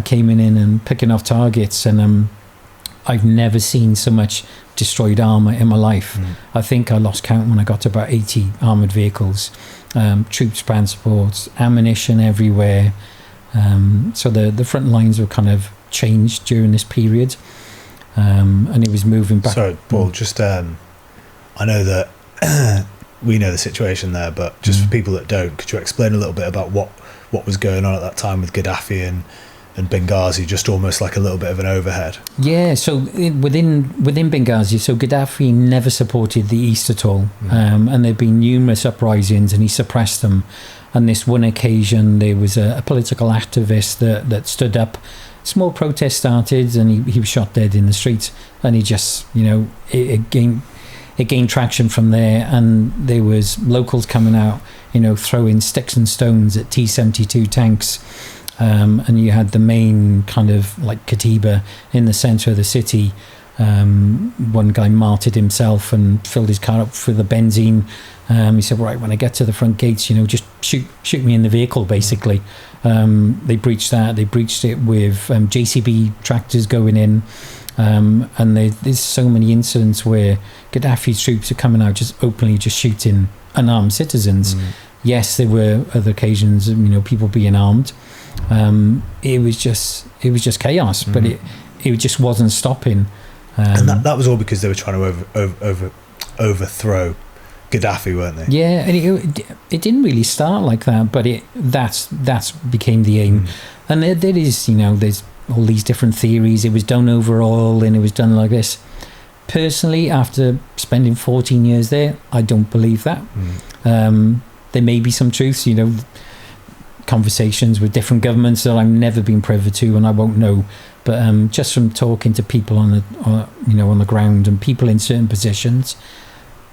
came in and picking off targets, and I've never seen so much destroyed armour in my life. I think I lost count when I got to about 80 armoured vehicles, troops transports, ammunition everywhere. So the front lines were kind of changed during this period, and it was moving back. Sorry, Paul, just I know that we know the situation there, but just for people that don't, could you explain a little bit about what was going on at that time with Gaddafi and Benghazi, just almost like a little bit of an overhead? Yeah, so within Benghazi, so Gaddafi never supported the East at all, and there'd been numerous uprisings and he suppressed them. On this one occasion, there was a political activist that stood up. Small protest started, and he was shot dead in the street, and he just, it gained traction from there, and there was locals coming out, throwing sticks and stones at T-72 tanks, and you had the main kind of like Katiba in the centre of the city. One guy martyred himself and filled his car up with the benzene. He said, right, when I get to the front gates, just shoot me in the vehicle, basically. They breached that. They breached it with JCB tractors going in. And there's so many incidents where Gaddafi's troops are coming out just openly just shooting unarmed citizens. Yes, there were other occasions, people being armed. It was just chaos, but it just wasn't stopping. And that was all because they were trying to overthrow Gaddafi, weren't they? Yeah, and it didn't really start like that, but that's became the aim. And there is, there's all these different theories. It was done overall, and it was done like this. Personally, after spending 14 years there, I don't believe that. There may be some truths, conversations with different governments that I've never been privy to, and I won't know. But just from talking to people on the ground and people in certain positions,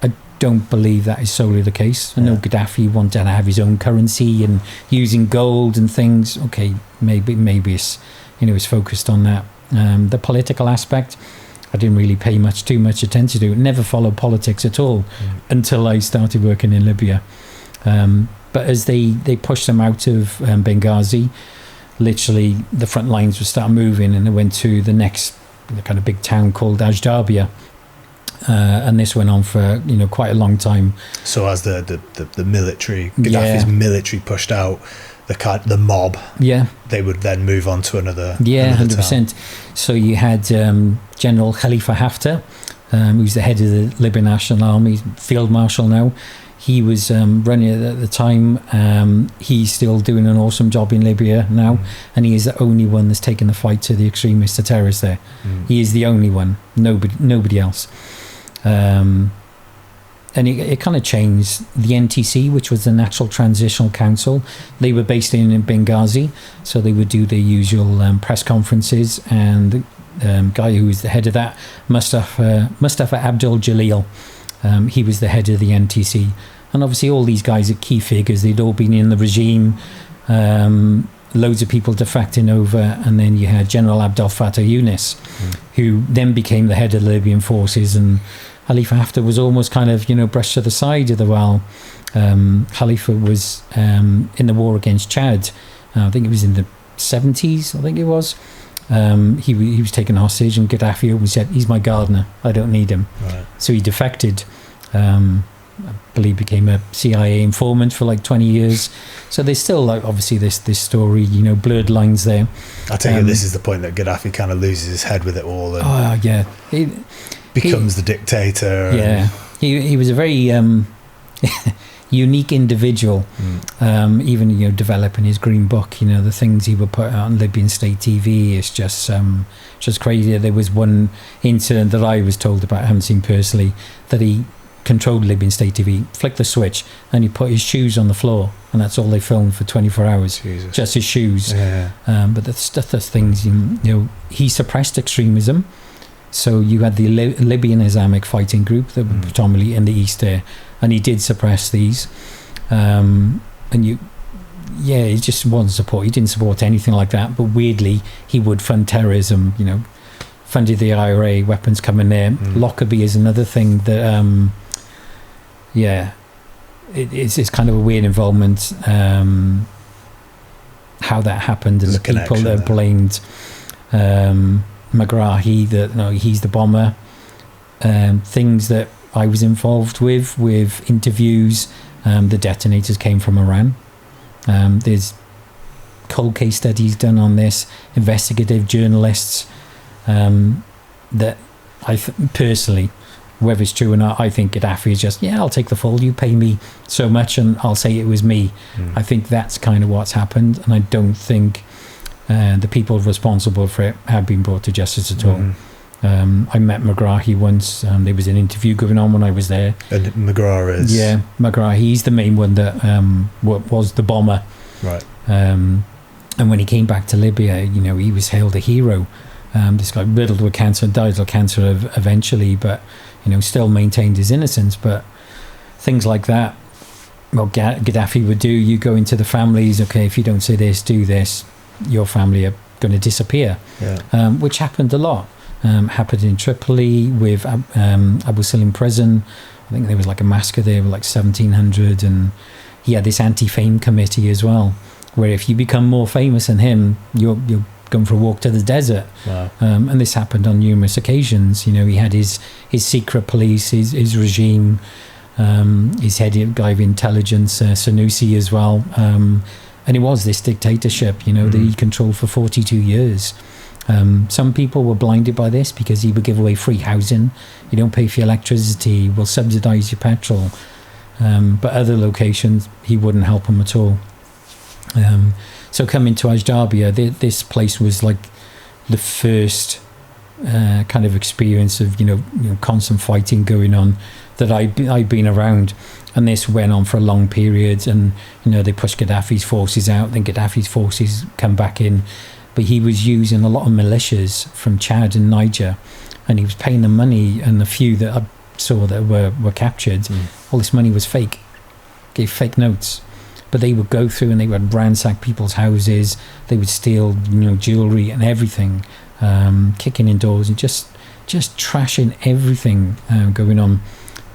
I don't believe that is solely the case. I know Gaddafi wanted to have his own currency and using gold and things. Okay, maybe it's it's focused on that. The political aspect, I didn't really pay too much attention to. Never followed politics at all until I started working in Libya. But as they pushed them out of Benghazi, literally the front lines would start moving, and they went to the next kind of big town called Ajabiya. And this went on for quite a long time. So as the military, Gaddafi's military pushed out the mob, they would then move on to another 100%. So you had General Khalifa Haftar, who's the head of the Libyan National Army, field marshal now. He was running it at the time. He's still doing an awesome job in Libya now, and he is the only one that's taken the fight to the extremists, the terrorists there. He is the only one, nobody else. And it kind of changed. The NTC, which was the National Transitional Council, they were based in Benghazi, so they would do their usual press conferences, and the guy who was the head of that, Mustafa Abdul Jalil, he was the head of the NTC. And obviously all these guys are key figures. They'd all been in the regime, loads of people defecting over, and then you had General Abdel Fattah Yunus, who then became the head of the Libyan forces, and Khalifa Haftar was almost kind of, brushed to the side of the while. Khalifa was in the war against Chad. I think it was in the 70s, I think it was. He was taken hostage, and Gaddafi always said, he's my gardener, I don't need him. Right. So he defected. I believe became a CIA informant for like 20 years. So there's still like obviously this story, you know, blurred lines there. I take it this is the point that Gaddafi kind of loses his head with it all and becomes the dictator. Yeah, he was a very unique individual. Even, you know, developing his green book, you know, the things he would put out on Libyan state TV is just crazy. There was one incident that I was told about, I haven't seen personally, that he controlled Libyan state TV, flicked the switch, and he put his shoes on the floor, and that's all they filmed for 24 hours. Jesus. Just his shoes. Yeah. But that's things, you know, he suppressed extremism. So you had the Libyan Islamic fighting group that were predominantly in the east there, and he did suppress these. He just wasn't support. He didn't support anything like that. But weirdly, he would fund terrorism. You know, funded the IRA, weapons coming there. Lockerbie is another thing that, it's kind of a weird involvement. How that happened, and the people that blamed Megrahi, that he's the bomber. Things that I was involved with interviews. The detonators came from Iran. There's cold case studies done on this, investigative journalists, that I personally, whether it's true or not, I think Gaddafi is just, I'll take the fall, you pay me so much and I'll say it was me. I think that's kind of what's happened, and I don't think the people responsible for it have been brought to justice at all. I met Megrahi once. There was an interview going on when I was there. And Megrahi is? Yeah, Megrahi, he's the main one that was the bomber. Right. And when he came back to Libya, you know, he was hailed a hero. This guy riddled with cancer, died of cancer eventually, but, you know, still maintained his innocence. But things like that, well, Gaddafi would do. You go into the families, okay, if you don't say this, do this, your family are going to disappear. Which happened a lot. Happened in Tripoli with Abu Salim prison. I think there was like a massacre there with like 1,700, and he had this anti-fame committee as well, where if you become more famous than him, you're going for a walk to the desert. Wow. And this happened on numerous occasions. You know, he had his secret police, his regime, his head guy of intelligence, Sanusi as well. And it was this dictatorship, you know, that he controlled for 42 years. Some people were blinded by this because he would give away free housing. You don't pay for your electricity, we'll subsidize your petrol. But other locations, he wouldn't help them at all. So coming to Ajabiya, this place was like the first kind of experience of, you know, constant fighting going on that I'd been around. And this went on for a long period, and, you know, they pushed Gaddafi's forces out, then Gaddafi's forces come back in. But he was using a lot of militias from Chad and Niger, and he was paying them money, and the few that I saw that were captured, all this money was fake, gave fake notes. But they would go through and they would ransack people's houses, they would steal, you know, jewelry and everything, kicking in doors and just trashing everything going on.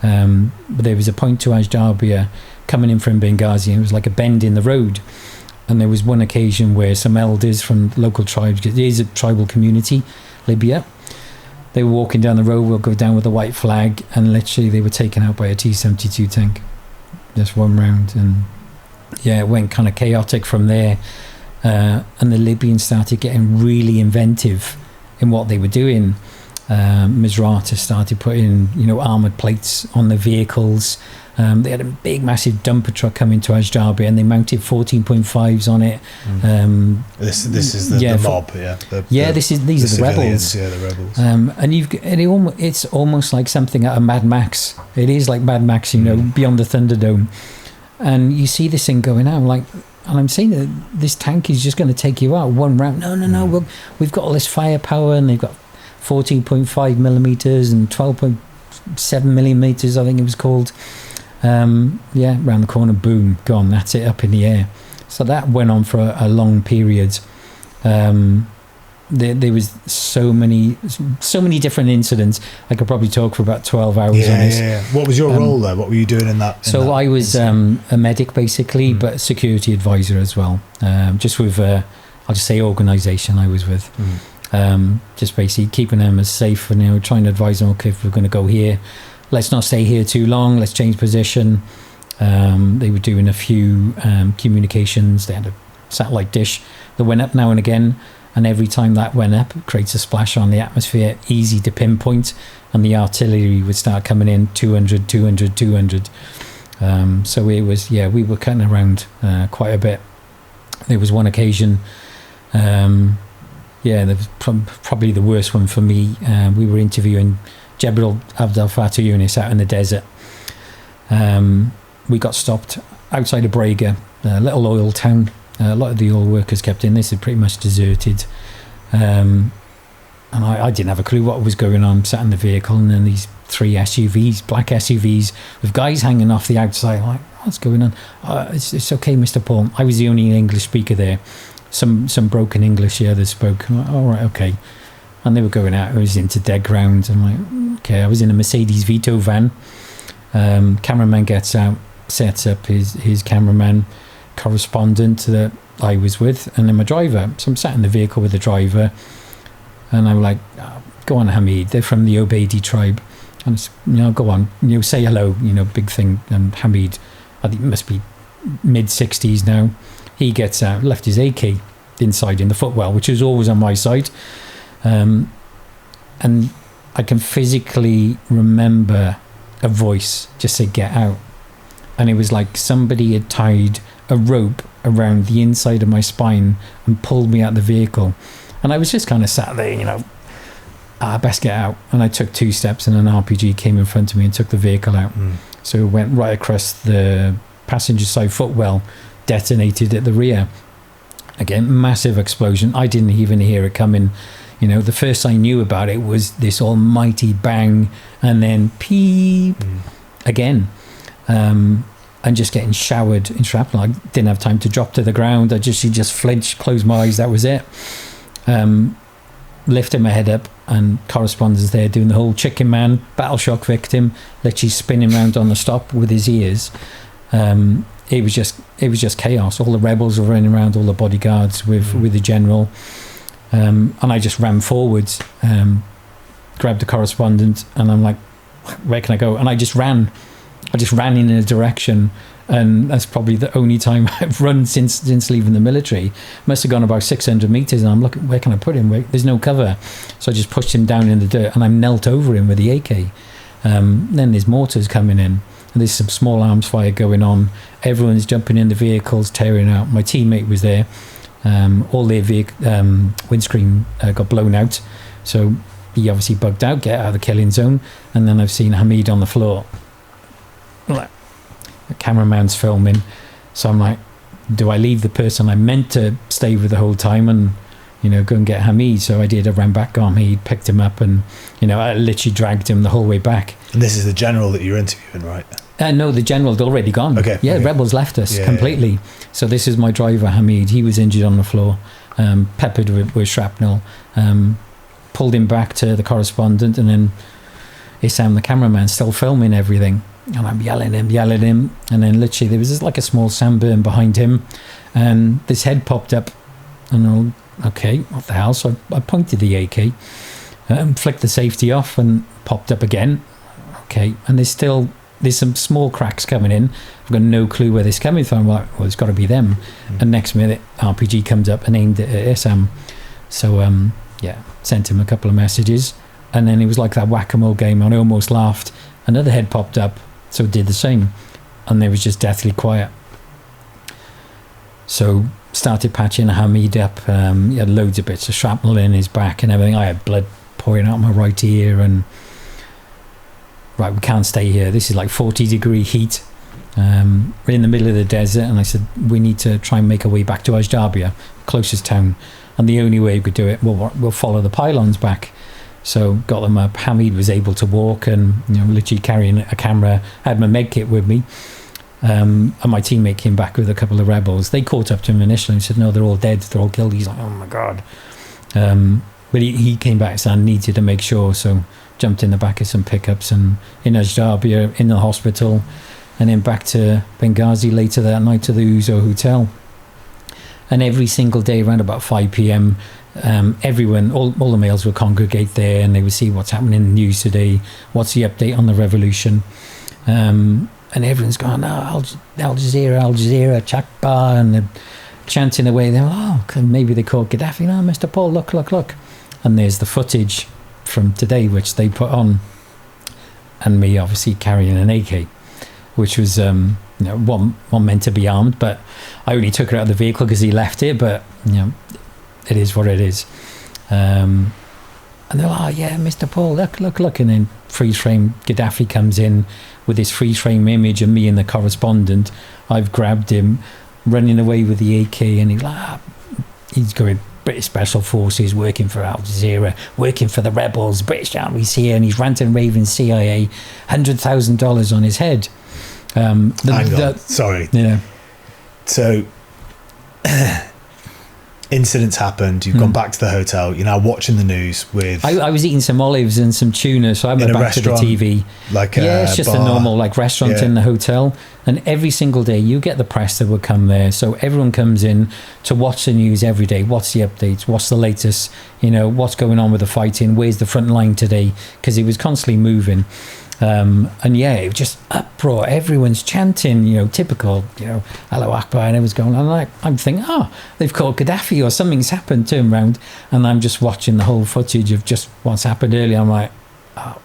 But there was a point to Ajabiya coming in from Benghazi, and it was like a bend in the road. And there was one occasion where some elders from local tribes, it is a tribal community, Libya, they were walking down the road, we'll go down with a white flag, and literally they were taken out by a T-72 tank. Just one round, and it went kind of chaotic from there. And the Libyans started getting really inventive in what they were doing. Misrata started putting, you know, armoured plates on the vehicles. They had a big massive dumper truck coming to Ajabiya, and they mounted 14.5s on it. This is the mob, these are the rebels. Yeah, the rebels. And it's almost like something out of Mad Max. It is like Mad Max, you know, beyond the Thunderdome. And you see this thing going out, like, and I'm saying that this tank is just going to take you out one round. No, we've got all this firepower, and they've got 14.5 millimeters and 12.7 millimeters, I think it was called. Round the corner, boom, gone. That's it, up in the air. So that went on for a long period. There was so many different incidents. I could probably talk for about 12 hours on this. Yeah. What was your role there? What were you doing in that? I was a medic basically, but a security advisor as well. Just with, I'll just say, organisation I was with. Just basically keeping them as safe, and, you know, trying to advise them, okay, if we're going to go here, let's not stay here too long, let's change position. They were doing a few communications. They had a satellite dish that went up now and again, and every time that went up, it creates a splash on the atmosphere, easy to pinpoint, and the artillery would start coming in 200, 200, 200. So it was, we were cutting around quite a bit. There was one occasion, there was probably the worst one for me. We were interviewing Jebel Abdel Fattah Yunus out in the desert. We got stopped outside of Braga, a little oil town. A lot of the oil workers kept in. This is pretty much deserted. And I didn't have a clue what was going on. Sat in the vehicle, and then these 3 SUVs, black SUVs, with guys hanging off the outside. I'm like, what's going on? It's okay, Mr. Paul. I was the only English speaker there. Some broken English, the others spoke. I'm like, all right, okay. And they were going out. I was into dead ground. I'm like, okay. I was in a Mercedes Vito van. Cameraman gets out, sets up his cameraman, correspondent that I was with, and then my driver. So I'm sat in the vehicle with the driver, and I'm like, oh, go on, Hamid. They're from the Obeidi tribe. And I said, go on, say hello, big thing. And Hamid, I think it must be mid-60s now. He gets out, left his AK inside in the footwell, which is always on my side. And I can physically remember a voice just say, get out. And it was like somebody had tied a rope around the inside of my spine and pulled me out of the vehicle. And I was just kind of sat there, best get out. And I took 2 steps, and an RPG came in front of me and took the vehicle out. So it went right across the passenger side footwell, detonated at the rear. Again, massive explosion. I didn't even hear it coming. The first I knew about it was this almighty bang, and then peep again. And just getting showered in shrapnel. I didn't have time to drop to the ground. She just flinched, closed my eyes. That was it. Lifted my head up, and correspondents there doing the whole chicken man, battle shock victim, literally spinning around on the stop with his ears. It was just chaos. All the rebels were running around, all the bodyguards with the general. And I just ran forwards, grabbed the correspondent, and I'm like, where can I go? And I just ran in a direction, and that's probably the only time I've run since leaving the military. Must have gone about 600 meters, and I'm looking, where can I put him? There's no cover. So I just pushed him down in the dirt, and I knelt over him with the AK. Then there's mortars coming in, and there's some small arms fire going on. Everyone's jumping in the vehicles, tearing out. My teammate was there. All their windscreen got blown out, so he obviously bugged out, get out of the killing zone. And then I've seen Hamid on the floor. The cameraman's filming, so I'm like, do I leave the person I meant to stay with the whole time and go and get Hamid? So I did. I ran back on Hamid, picked him up, and I literally dragged him the whole way back. And this is the general that you're interviewing, right? No, the general had already gone. Okay. Yeah, rebels left us completely. Yeah. So this is my driver, Hamid. He was injured on the floor, peppered with shrapnel. Pulled him back to the correspondent, and then Issam, the cameraman, still filming everything. And I'm yelling him. And then literally there was just like a small sunburn behind him, and this head popped up. And okay, what the hell? So I pointed the AK, flicked the safety off, and popped up again. Okay, and there's some small cracks coming in. I've got no clue where this coming from. I'm like, well, it's got to be them. And next minute, RPG comes up and aimed it at Issam. So sent him a couple of messages, and then it was like that whack-a-mole game. I almost laughed. Another head popped up, so it did the same, and there was just deathly quiet. So started patching Hamid up. He had loads of bits of shrapnel in his back and everything. I had blood pouring out my right ear, and right, we can't stay here. This is like 40-degree heat. We're in the middle of the desert, and I said, we need to try and make our way back to Ajabiya, closest town. And the only way we could do it, we'll follow the pylons back. So got them up. Hamid was able to walk, and literally carrying a camera. I had my med kit with me. And my teammate came back with a couple of rebels. They caught up to him initially and said, no, they're all dead, they're all killed. He's like, oh my God. But he came back, so I needed to make sure. So jumped in the back of some pickups, and in Ajabiya, in the hospital, and then back to Benghazi later that night to the Uzo Hotel. And every single day around about 5 p.m, everyone, all the males would congregate there, and they would see what's happening in the news today, what's the update on the revolution. And everyone's going, Al Jazeera, Chakba, and they're chanting away. They're, maybe they called Gaddafi. No, Mr. Paul, look. And there's the footage from today, which they put on, and me obviously carrying an AK, which was one meant to be armed, but I only took it out of the vehicle because he left it. But it is what it is. And they're like, Mr. Paul, look, and then freeze frame Gaddafi comes in with this freeze frame image of me and the correspondent. I've grabbed him running away with the AK, and he's like, he's going British Special Forces, working for Al Jazeera, working for the rebels, British Army's here, and he's ranting raving CIA, $100,000 on his head. Hang on, sorry. Yeah. So incidents happened, you've gone back to the hotel, you're now watching the news with... I was eating some olives and some tuna, so I went back to the TV. It's just a normal restaurant in the hotel, and every single day you get the press that would come there, so everyone comes in to watch the news every day. What's the updates, what's the latest, what's going on with the fighting, where's the front line today, because it was constantly moving. It was just uproar, everyone's chanting, typical, Allahu Akbar, and everyone's going on. I'm thinking, they've called Gaddafi or something's happened, turn around, and I'm just watching the whole footage of just what's happened earlier. I'm like, oh,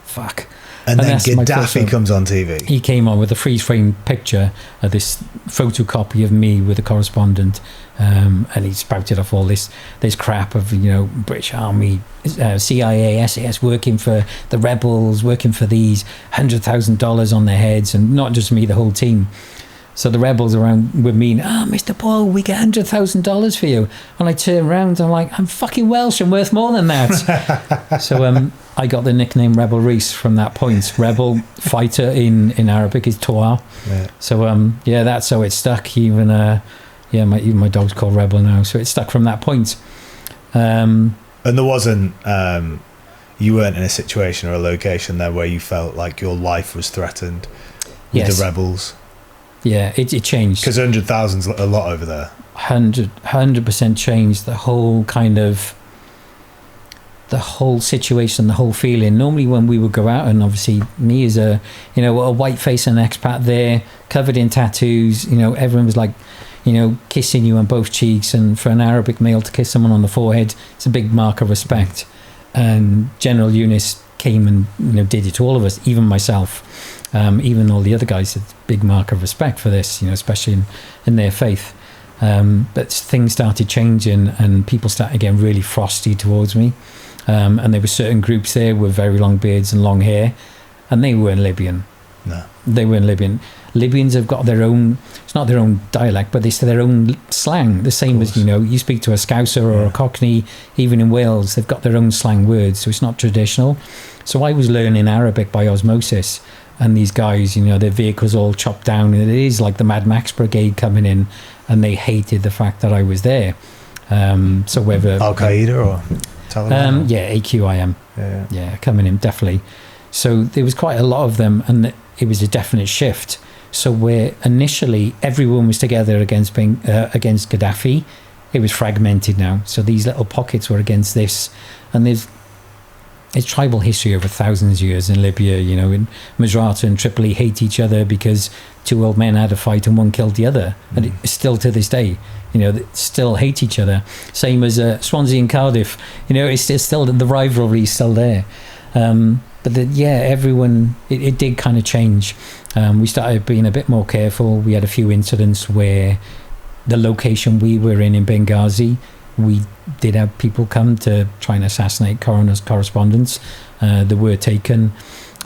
fuck. And then Gaddafi comes on TV. He came on with a freeze frame picture of this photocopy of me with a correspondent, and he spouted off all this crap of British Army, CIA, SAS working for the rebels, working for these, $100,000 on their heads, and not just me, the whole team. So the rebels around with me, Mr. Paul, we get $100,000 for you. And I turn around, and I'm like, I'm fucking Welsh, I'm worth more than that. So I got the nickname Rebel Rees from that point. Rebel fighter in Arabic is Toa. Yeah. So that's how it stuck. Even my dog's called Rebel now, so it stuck from that point. And there wasn't, you weren't in a situation or a location there where you felt like your life was threatened with the rebels. Yeah, it changed. Because 100,000's a lot over there. 100% changed the whole the whole situation, the whole feeling. Normally when we would go out, and obviously me as a white face and expat there, covered in tattoos, everyone was like, kissing you on both cheeks, and for an Arabic male to kiss someone on the forehead, it's a big mark of respect. And General Yunus came and did it to all of us, even myself. Even all the other guys, it's a big mark of respect for this, especially in their faith. But things started changing, and people started getting really frosty towards me. And there were certain groups there with very long beards and long hair, and they weren't Libyan. No. They weren't Libyan. Libyans have got their own, it's not their own dialect, but it's their own slang. The same as, you speak to a Scouser or a Cockney, even in Wales, they've got their own slang words, so it's not traditional. So I was learning Arabic by osmosis. And these guys, their vehicles all chopped down, and it is like the Mad Max Brigade coming in, and they hated the fact that I was there. So whether Al Qaeda or Taliban, AQIM, yeah, coming in definitely. So there was quite a lot of them, and it was a definite shift. So where initially everyone was together against Gaddafi, it was fragmented now. So these little pockets were against this, and there's tribal history over thousands of years in Libya. In Misrata and Tripoli hate each other because two old men had a fight and one killed the other, and it's still to this day, they still hate each other. Same as Swansea and Cardiff, it's still the rivalry is still there. But everyone, it did kind of change. We started being a bit more careful. We had a few incidents where the location we were in Benghazi, we did have people come to try and assassinate coroner's correspondents. They were taken.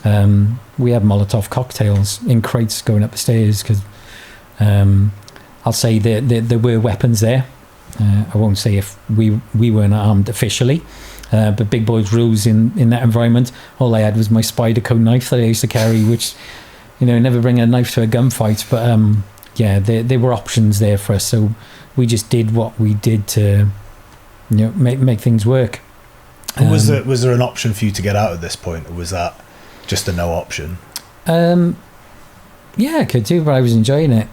We had Molotov cocktails in crates going up the stairs because I'll say there were weapons there. I won't say if we weren't armed officially, but big boys rules in that environment. All I had was my Spyderco knife that I used to carry, which never bring a knife to a gunfight, but there were options there for us, so we just did what we did to make things work. Was there an option for you to get out at this point, or was that just a no option? I could do, but I was enjoying it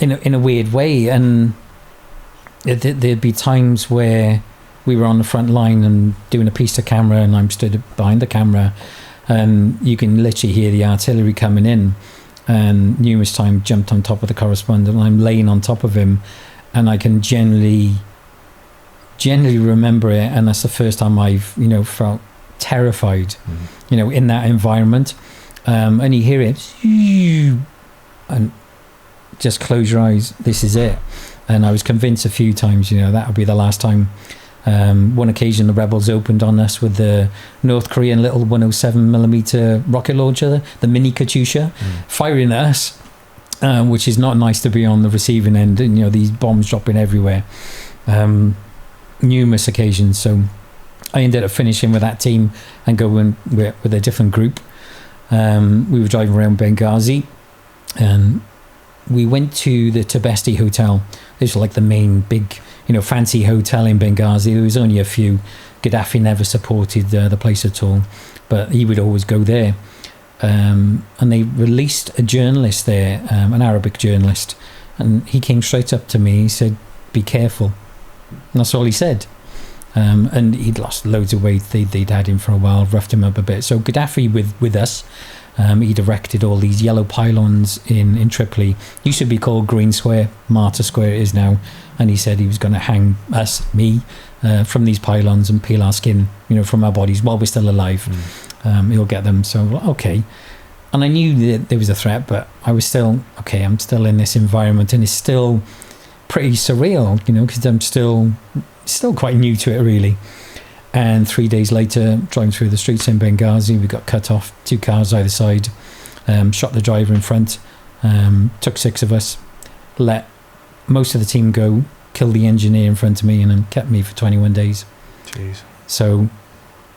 in a weird way, and there'd be times where we were on the front line and doing a piece to camera, and I'm stood behind the camera, and you can literally hear the artillery coming in, and numerous times jumped on top of the correspondent, and I'm laying on top of him, and I can generally remember it, and that's the first time I've felt terrified in that environment, and you hear it, and just close your eyes, this is it. And I was convinced a few times that would be the last time. One occasion the rebels opened on us with the North Korean little 107mm rocket launcher, the mini Katyusha, firing at us, which is not nice to be on the receiving end, and these bombs dropping everywhere, numerous occasions. So I ended up finishing with that team and going with a different group. We were driving around Benghazi, and we went to the Tabesti Hotel. This was like the main big fancy hotel in Benghazi. There was only a few. Gaddafi never supported the place at all, but he would always go there. And they released a journalist there, an Arabic journalist, and he came straight up to me. He said, "Be careful." And that's all he said. And he'd lost loads of weight. They'd had him for a while, roughed him up a bit. So Gaddafi with us, he'd erected all these yellow pylons in Tripoli. Used to be called Green Square, Martyr Square it is now. And he said he was going to hang me, from these pylons and peel our skin, from our bodies while we're still alive. He'll get them. So, okay. And I knew that there was a threat, but I was still, okay, I'm still in this environment, and it's still pretty surreal, because I'm still quite new to it, really. And 3 days later, driving through the streets in Benghazi, we got cut off, 2 cars either side, shot the driver in front, took 6 of us, let most of the team go, killed the engineer in front of me, and then kept me for 21 days. Jeez. So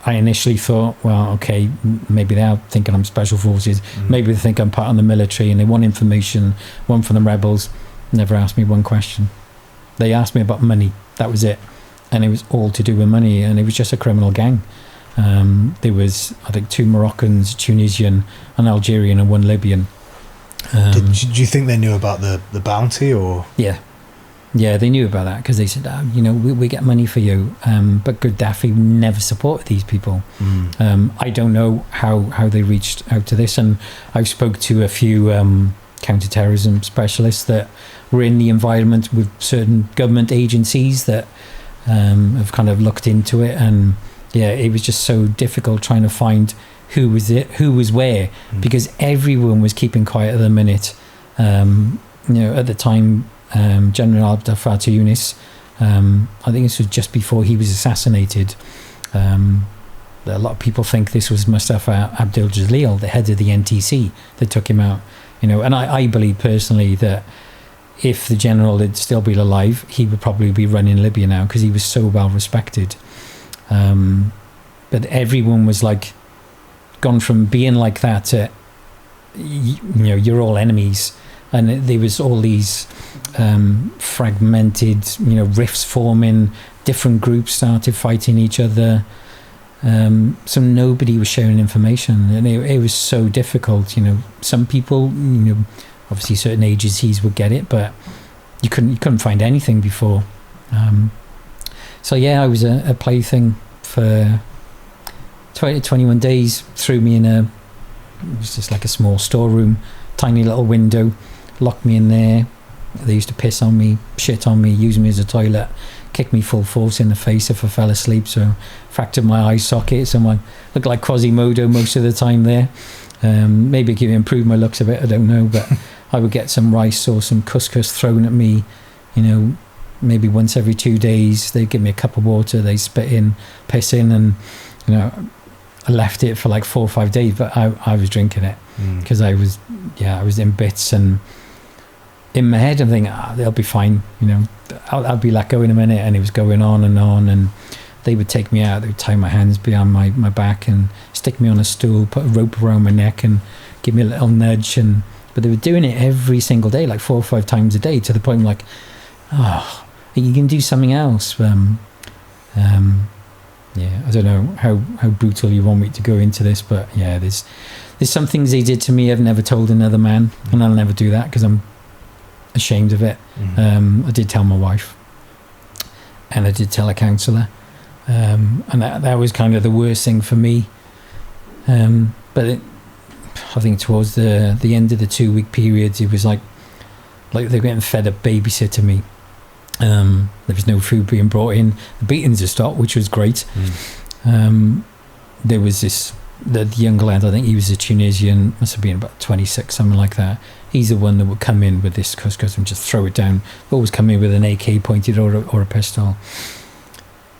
I initially thought, well, okay, maybe they are thinking I'm special forces, maybe they think I'm part of the military, and they want information, one from the rebels. Never asked me one question. They asked me about money, that was it. And it was all to do with money, and it was just a criminal gang. There was, I think, 2 Moroccans, Tunisian, an Algerian, and 1 Libyan. Do you think they knew about the bounty, or? Yeah, they knew about that, because they said, we get money for you. But Gaddafi never supported these people. I don't know how they reached out to this, and I spoke to a few counter-terrorism specialists that were in the environment with certain government agencies that have kind of looked into it, and it was just so difficult trying to find who was where, because everyone was keeping quiet at the minute. At the time, General Abdel Fattah Yunus, I think this was just before he was assassinated. A lot of people think this was Mustafa Abdel Jalil, the head of the NTC, that took him out. And I believe personally that if the general had still been alive, he would probably be running Libya now, because he was so well respected. But everyone was like gone from being like that to, you're all enemies. And there was all these fragmented, rifts forming, different groups started fighting each other. So nobody was sharing information, and it was so difficult. Some people, obviously certain agencies would get it, but you couldn't find anything before. So I was a plaything for 21 days. Threw me in it was just like a small storeroom, tiny little window, locked me in there. They used to piss on me, shit on me, use me as a toilet, kick me full force in the face if I fell asleep. So fractured my eye socket, so I looked like Quasimodo most of the time there. Maybe it could improve my looks a bit, I don't know, but I would get some rice or some couscous thrown at me, maybe once every 2 days. They'd give me a cup of water, they spit in, piss in, and I left it for like 4 or 5 days, but I was drinking it, because I was in bits, and in my head I'm thinking, they'll be fine, I'll be let go in a minute. And it was going on, and they would take me out, they would tie my hands behind my back and stick me on a stool, put a rope around my neck and give me a little nudge, but they were doing it every single day, like 4 or 5 times a day, to the point like, you can do something else. I don't know how brutal you want me to go into this, but there's some things they did to me I've never told another man, and I'll never do that because I'm ashamed of it. I did tell my wife, and I did tell a counsellor, and that was kind of the worst thing for me. But I think towards the end of the 2-week periods, it was like they were getting fed up babysitter me. There was no food being brought in. The beatings had stopped, which was great. There was the young lad, I think he was a Tunisian, must have been about 26, something like that. He's the one that would come in with this couscous and just throw it down. Always come in with an AK pointed or a pistol.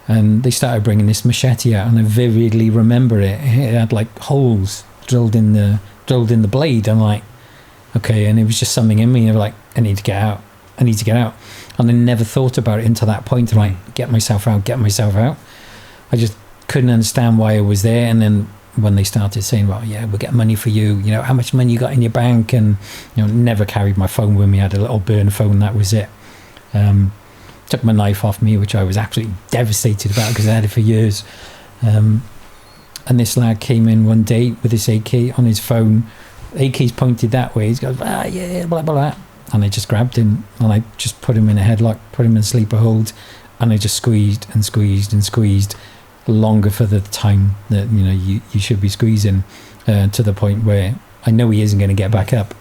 And they started bringing this machete out, and I vividly remember it. It had like holes drilled in the blade. I'm like, okay, and it was just something in me. I was like, I need to get out. And I never thought about it until that point. Like, get myself out. I just couldn't understand why I was there. And then when they started saying, well, yeah, we'll get money for you, you know, how much money you got in your bank, and, you know, never carried my phone with me. I had a little burner phone, that was it. Took my knife off me, which I was absolutely devastated about because I had it for years. And this lad came in one day with this AK on his phone. AK's pointed that way. He goes, yeah, blah, blah, blah. And I just grabbed him, and I just put him in a headlock, put him in a sleeper hold, and I just squeezed longer for the time that, you know, you should be squeezing, to the point where I know he isn't going to get back up.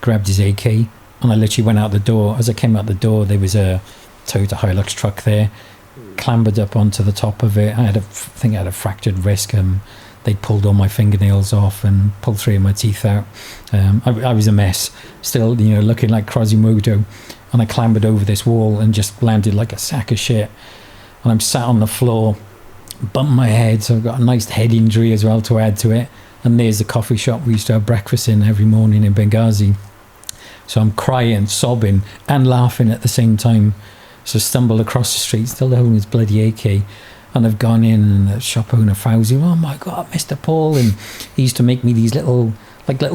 Grabbed his AK, and I literally went out the door. As I came out the door, there was a Toyota Hilux truck there. Clambered up onto the top of it. I think I had a fractured wrist. They pulled all my fingernails off and pulled 3 of my teeth out. I was a mess, still, you know, looking like Quasimodo. And I clambered over this wall and just landed like a sack of shit. And I'm sat on the floor, bumped my head, so I've got a nice head injury as well to add to it. And there's the coffee shop we used to have breakfast in every morning in Benghazi. So I'm crying, sobbing, and laughing at the same time. So I stumbled across the street, still holding his bloody AK. And I've gone in, and the shop owner, Fauzi, oh my God, Mr. Paul. And he used to make me these little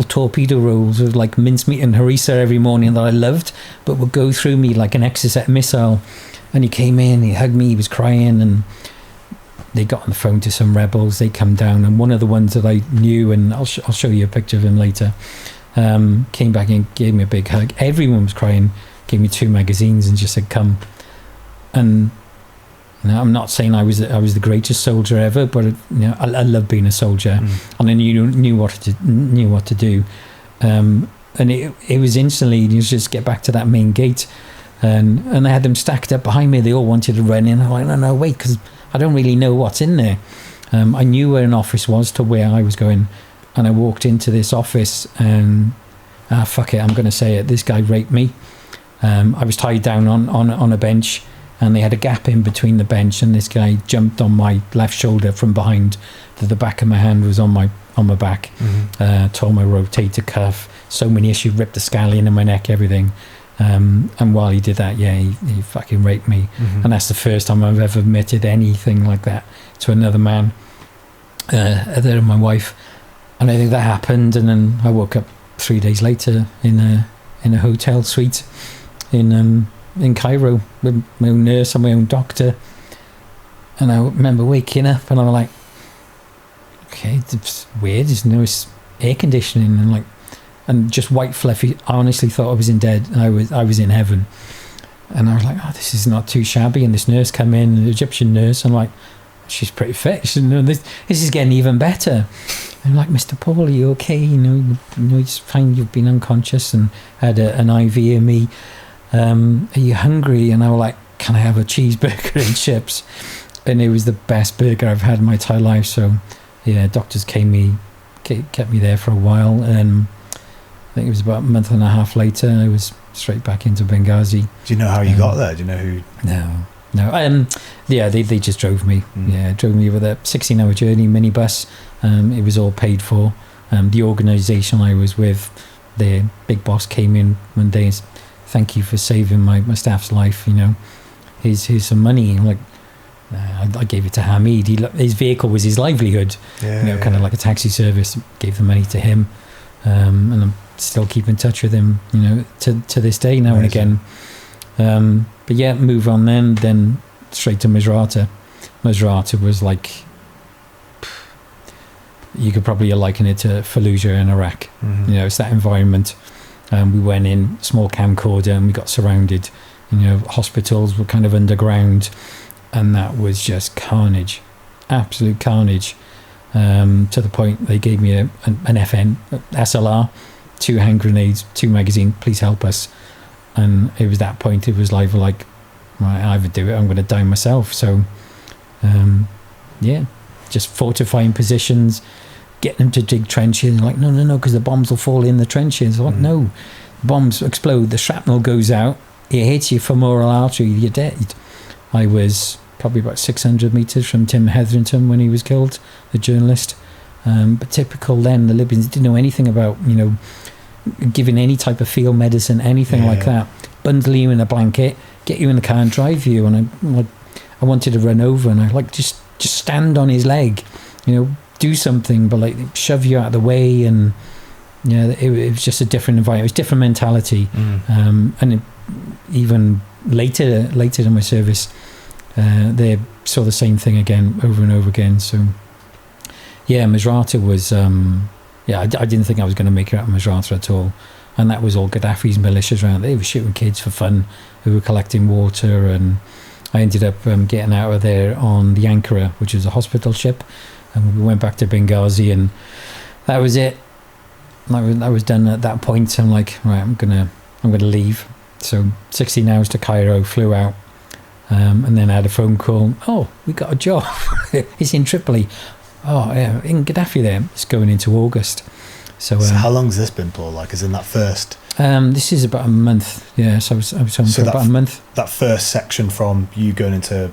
torpedo rolls with like mincemeat and harissa every morning that I loved, but would go through me like an Exocet missile. And he came in, he hugged me, he was crying, and they got on the phone to some rebels. They come down, and one of the ones that I knew, and I'll show you a picture of him later, came back and gave me a big hug. Everyone was crying, gave me 2 magazines and just said, come. And now, I'm not saying I was the greatest soldier ever, but you know, I love being a soldier, and I knew what to do. And it was instantly, you just get back to that main gate, and I had them stacked up behind me. They all wanted to run in. I'm like, no, wait, because I don't really know what's in there. I knew where an office was to where I was going, and I walked into this office, and fuck it, I'm going to say it. This guy raped me. I was tied down on a bench, and they had a gap in between the bench, and this guy jumped on my left shoulder from behind. The back of my hand was on my back. Tore my rotator cuff, so many issues, ripped the scallion in my neck, everything. And while he did that, yeah, he fucking raped me. And that's the first time I've ever admitted anything like that to another man, other than my wife. And I think that happened, and then I woke up 3 days later in a hotel suite in Cairo with my own nurse and my own doctor. And I remember waking up, and I'm like, okay, it's weird, there's no air conditioning, and just white fluffy. I honestly thought I was I was in heaven. And I was like, oh, this is not too shabby. And this nurse came in, an Egyptian nurse. I'm like, she's pretty fit. She said, this is getting even better. And I'm like, Mr. Paul, are you okay? You know, it's fine, you've been unconscious, and had an IV in me. Are you hungry? And I was like, can I have a cheeseburger and chips? And it was the best burger I've had in my entire life. So yeah, doctors kept me there for a while, and I think it was about a month and a half later I was straight back into Benghazi. Do you know how you got there? Do you know who? No. Yeah, they just drove me. Yeah, drove me with a 16-hour journey minibus. It was all paid for. The organisation I was with, their big boss came in one day and said, thank you for saving my staff's life, you know, here's some money. I'm like, I gave it to Hamid. His vehicle was his livelihood, kind of like a taxi service. Gave the money to him, and I'm still keep in touch with him, you know, to this day now. Amazing. And again. But yeah, move on then straight to Misrata. Misrata was like, you could probably liken it to Fallujah in Iraq. You know, it's that environment. We went in, small camcorder, and we got surrounded. hospitals were kind of underground, and that was just carnage, absolute carnage. To the point they gave me an FN SLR, 2 hand grenades, 2 magazines. Please help us. And it was that point. It was like, right, I either do it, I'm going to die myself. So, just fortifying positions, getting them to dig trenches. Like, no, because the bombs will fall in the trenches. Like, no, bombs explode, the shrapnel goes out, it hits your femoral artery, you're dead. I was probably about 600 metres from Tim Hetherington when he was killed, the journalist. But typical then, the Libyans didn't know anything about, giving any type of field medicine, anything like that. Bundle you in a blanket, get you in the car and drive you. And I wanted to run over, and I just stand on his leg, do something, but like shove you out of the way. And it was just a different environment. It was different mentality. And even later in my service, they saw the same thing again, over and over again. So Misrata was I didn't think I was going to make it out of Misrata at all. And that was all Gaddafi's militias around. They were shooting kids for fun, who were collecting water. And I ended up getting out of there on the Ankara, which was a hospital ship, and we went back to Benghazi, and that was it. I was done at that point. I'm like, right, I'm gonna leave. So 16 hours to Cairo, flew out, and then I had a phone call. Oh, we got a job. It's in Tripoli. Oh, yeah, in Gaddafi there. It's going into August. So how long's this been, Paul? Like, as in that first? This is about a month. Yeah, so I was home for about a month. That first section from you going into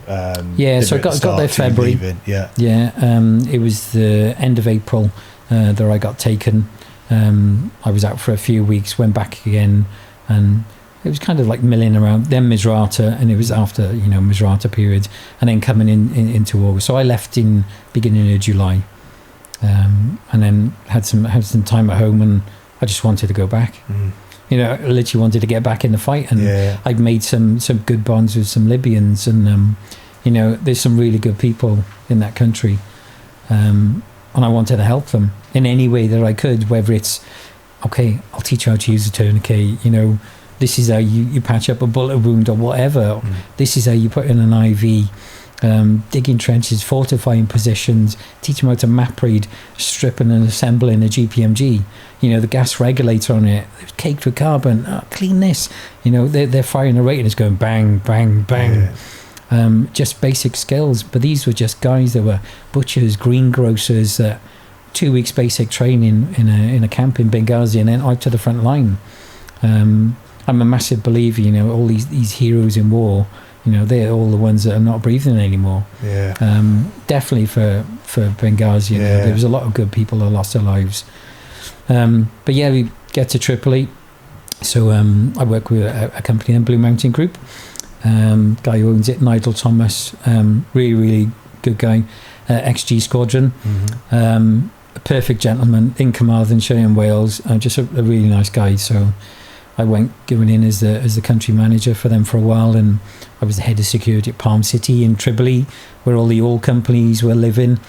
so I got there February. It was the end of April that I got taken. I was out for a few weeks, went back again, and it was kind of like milling around. Then Misrata, and it was after Misrata period, and then coming into August. So I left in beginning of July, and then had some time at home, and I just wanted to go back. I literally wanted to get back in the fight, and I'd made some good bonds with some Libyans, and there's some really good people in that country, and I wanted to help them in any way that I could, whether it's okay, I'll teach you how to use a tourniquet, this is how you patch up a bullet wound or whatever. This is how you put in an IV, digging trenches, fortifying positions, teach them how to map read, stripping and assembling a GPMG. The gas regulator on it was caked with carbon. Oh, clean this. They're firing a rate and it's going bang, bang, bang. Just basic skills. But these were just guys that were butchers, greengrocers, 2 weeks basic training in a camp in Benghazi, and then out to the front line. I'm a massive believer, all these heroes in war, they're all the ones that are not breathing anymore. Definitely for Benghazi, there was a lot of good people that lost their lives. But we get to Tripoli. So I work with a company, Blue Mountain Group. Guy who owns it, Nigel Thomas, really, really good guy. XG Squadron, a perfect gentleman in Carmarthenshire in Wales, just a really nice guy. So I went going in as the country manager for them for a while, and I was the head of security at Palm City in Tripoli, where all the oil companies were living.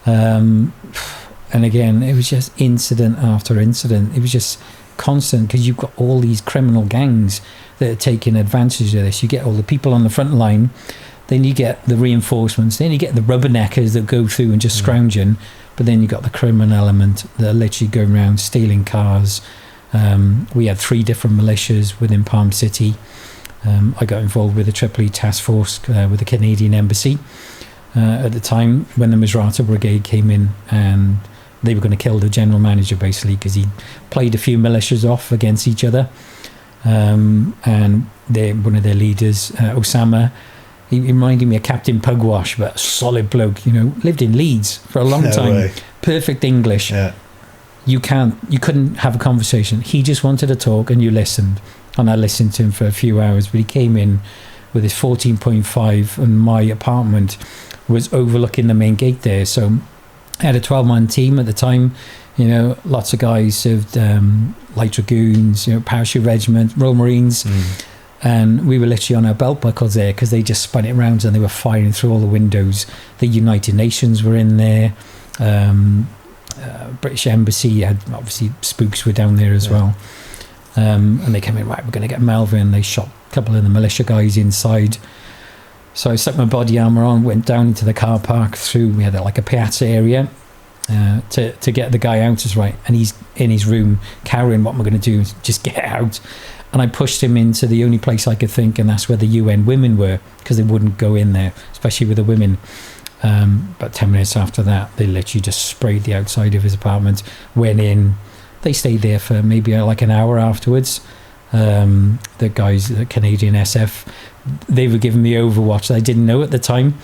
And again, it was just incident after incident. It was just constant, because you've got all these criminal gangs that are taking advantage of this. You get all the people on the front line, then you get the reinforcements, then you get the rubberneckers that go through and just scrounging, but then you got the criminal element that are literally going around stealing cars. We had 3 different militias within Palm City. I got involved with the Tripoli task force with the Canadian embassy at the time when the Misrata brigade came in, and they were going to kill the general manager basically, because he played a few militias off against each other. And one of their leaders, Osama, he reminded me of Captain Pugwash, but a solid bloke, lived in Leeds for a long time. Perfect English. You couldn't have a conversation. He just wanted to talk, and you listened. And I listened to him for a few hours, but he came in with his 14.5, and my apartment was overlooking the main gate there. So I had a 12-man team at the time. Lots of guys served light dragoons, parachute regiment, Royal Marines, and we were literally on our belt buckles there, because they just spun it around and they were firing through all the windows. The United Nations were in there. British Embassy had, obviously, spooks were down there as well. And they came in, right, we're going to get Melvin. They shot couple of the militia guys inside. So I stuck my body armour on, went down into the car park we had like a piazza area to get the guy out. Is right, and he's in his room carrying, what am I going to do? Just get out. And I pushed him into the only place I could think, and that's where the UN women were, because they wouldn't go in there, especially with the women. But 10 minutes after that, they literally just sprayed the outside of his apartment, went in. They stayed there for maybe like an hour afterwards. The guys, the Canadian SF, they were giving me Overwatch. I didn't know at the time.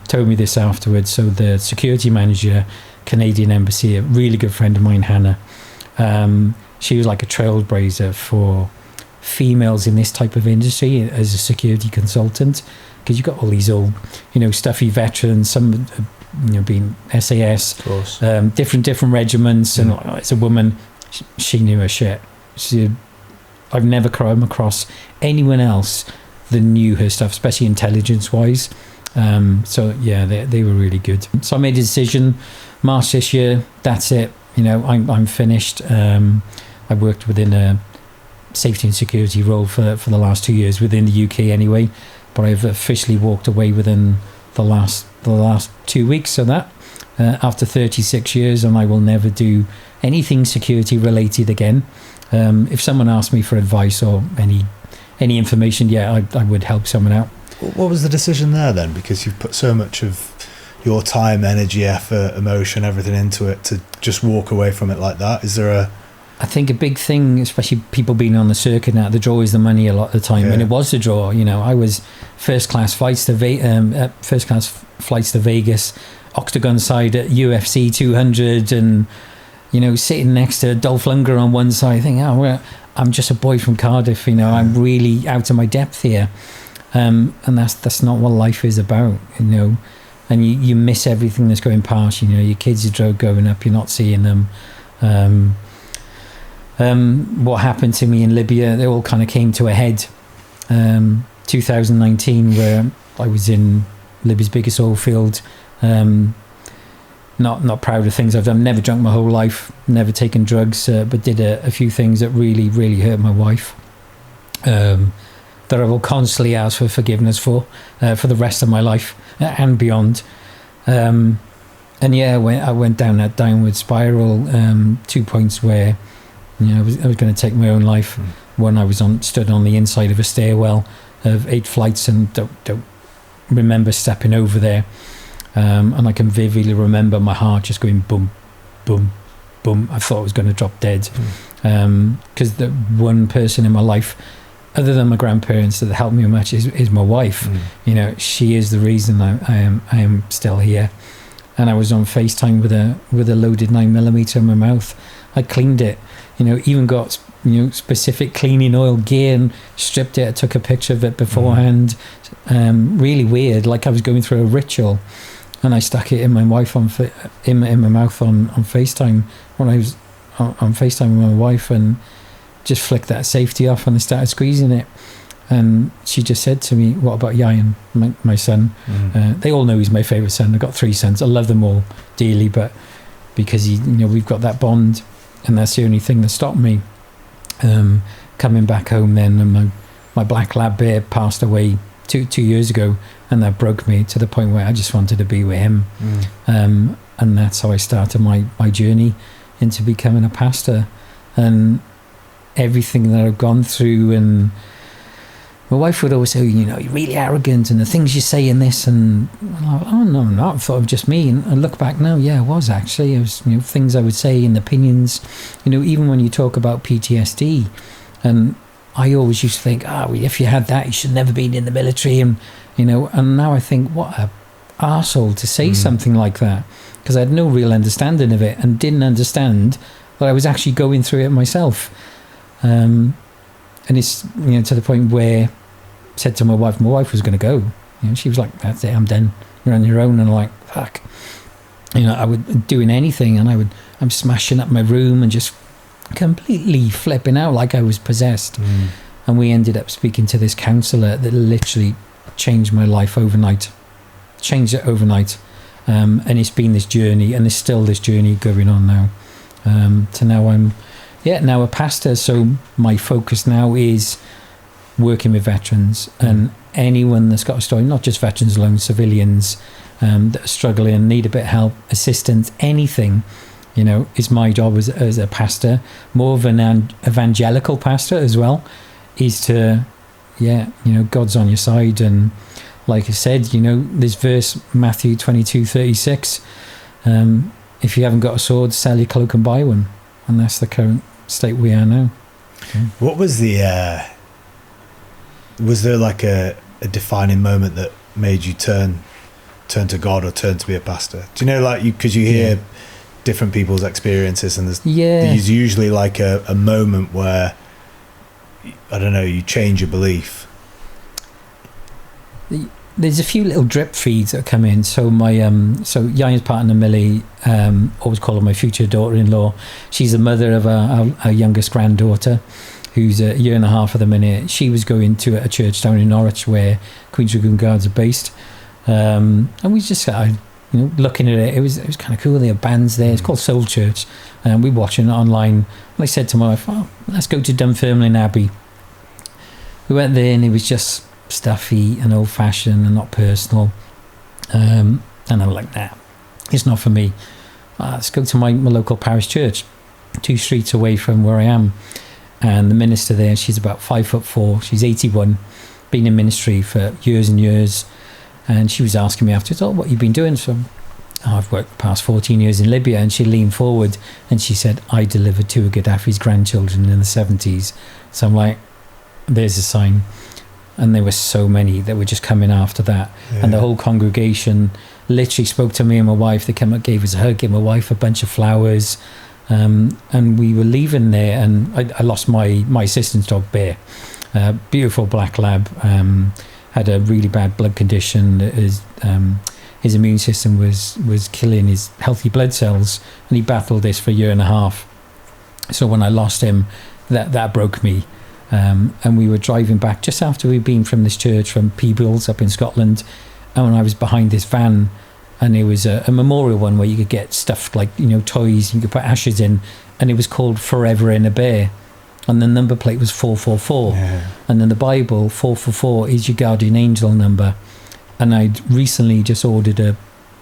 Told me this afterwards. So the security manager, Canadian Embassy, a really good friend of mine, Hannah, she was like a trailblazer for females in this type of industry as a security consultant, because you've got all these old, stuffy veterans, some being SAS, of course. different regiments, and as a woman, she knew her shit. I've never come across anyone else that knew her stuff, especially intelligence-wise. So yeah, they were really good. So I made a decision, March this year, that's it. I'm finished. I worked within a safety and security role for the last 2 years within the UK anyway, but I've officially walked away within the last 2 weeks of that, after 36 years, and I will never do anything security related again. If someone asked me for advice or any information, I would help someone out. What was the decision there then? Because you've put so much of your time, energy, effort, emotion, everything into it, to just walk away from it like that. Is there I think a big thing, especially people being on the circuit now, the draw is the money a lot of the time, and it was the draw. I was first class flights to Vegas, octagon side at UFC 200, and sitting next to Dolph Lundgren on one side, thinking, I'm just a boy from Cardiff. I'm really out of my depth here, and that's not what life is about. And you miss everything that's going past. Your kids are growing up, you're not seeing them. What happened to me in Libya, they all kind of came to a head. 2019, where I was in Libya's biggest oil field. Not proud of things I've done. Never drunk my whole life, never taken drugs, but did a few things that really, really hurt my wife. That I will constantly ask for forgiveness for the rest of my life and beyond. And I went down that downward spiral. 2 points where I was going to take my own life. When I was stood on the inside of a stairwell of 8 flights and don't remember stepping over there. And I can vividly remember my heart just going boom, boom, boom. I thought I was going to drop dead. Because the one person in my life, other than my grandparents, that helped me much is my wife. She is the reason I am still here. And I was on FaceTime with a loaded 9mm in my mouth. I cleaned it, even got specific cleaning oil gear and stripped it. I took a picture of it beforehand. Really weird, like I was going through a ritual. And I stuck it in my wife in my mouth on FaceTime when I was on FaceTime with my wife, and just flicked that safety off, and I started squeezing it. And she just said to me, "What about Yayan, my son?" They all know he's my favourite son. I've got 3 sons. I love them all dearly, but because we've got that bond, and that's the only thing that stopped me coming back home then. And my black lab bear passed away two years ago, and that broke me to the point where I just wanted to be with him. And that's how I started my journey into becoming a pastor. And everything that I've gone through, and my wife would always say, you're really arrogant, and the things you say in this, and I'm like, oh no, I'm not. I thought of just me. And I look back now, I was actually. It was things I would say and opinions. Even when you talk about PTSD, and I always used to think, if you had that, you should never been in the military, and and now I think, what a arsehole to say something like that, because I had no real understanding of it, and didn't understand that I was actually going through it myself. And it's to the point where I said to my wife was going to go. She was like, "That's it, I'm done. You're on your own." And I'm like, fuck. I would doing anything, and I'm smashing up my room and just completely flipping out like I was possessed. And we ended up speaking to this counsellor that literally changed my life overnight. Changed it overnight. And it's been this journey, and there's still this journey going on now. To now I'm now a pastor. So my focus now is working with veterans, and anyone that's got a story, not just veterans alone, civilians that are struggling and need a bit of help, assistance, anything, you know, is my job as a pastor, more of an evangelical pastor as well, is to, you know, God's on your side. And like I said, you know, this verse, Matthew 22:36, if you haven't got a sword, sell your cloak and buy one. And that's the current state we are now. What was there like a defining moment that made you turn to God or turn to be a pastor? Do you know, like, because you hear different people's experiences, and there's usually like a moment where, I don't know, you change your belief. There's a few little drip feeds that come in. So my so Yaya's partner Millie, always call her my future daughter-in-law. She's the mother of our youngest granddaughter, who's a year and a half at the minute. She was going to a church down in Norwich where Queen's Dragoon Guards are based, and we just started, you know, looking at it. It was kind of cool. There are bands there. It's called Soul Church, and we're watching it online. And I said to my wife, "Oh, let's go to Dunfermline Abbey." We went there, and it was just stuffy and old-fashioned and not personal. And I'm like, nah, it's not for me. Let's go to my local parish church, 2 streets away from where I am. And the minister there, she's about 5'4", she's 81, been in ministry for years and years. And she was asking me afterwards, what have you been doing? So, I've worked the past 14 years in Libya. And she leaned forward and she said, I delivered 2 of Gaddafi's grandchildren in the 70s. So I'm like, there's a sign. And there were so many that were just coming after that. And the whole congregation literally spoke to me and my wife. They came up, gave us a hug, gave my wife a bunch of flowers. And we were leaving there, and I lost my assistant's dog, Bear. Beautiful black lab. Had a really bad blood condition. His immune system was killing his healthy blood cells, and he battled this for a year and a half. So when I lost him, that broke me. And we were driving back just after we'd been from this church from Peebles up in Scotland, and when I was behind this van, and it was a memorial one where you could get stuff like, you know, toys, you could put ashes in, and it was called Forever in a Bear, and the number plate was 444, and in the Bible 444 is your guardian angel number. And I'd recently just ordered a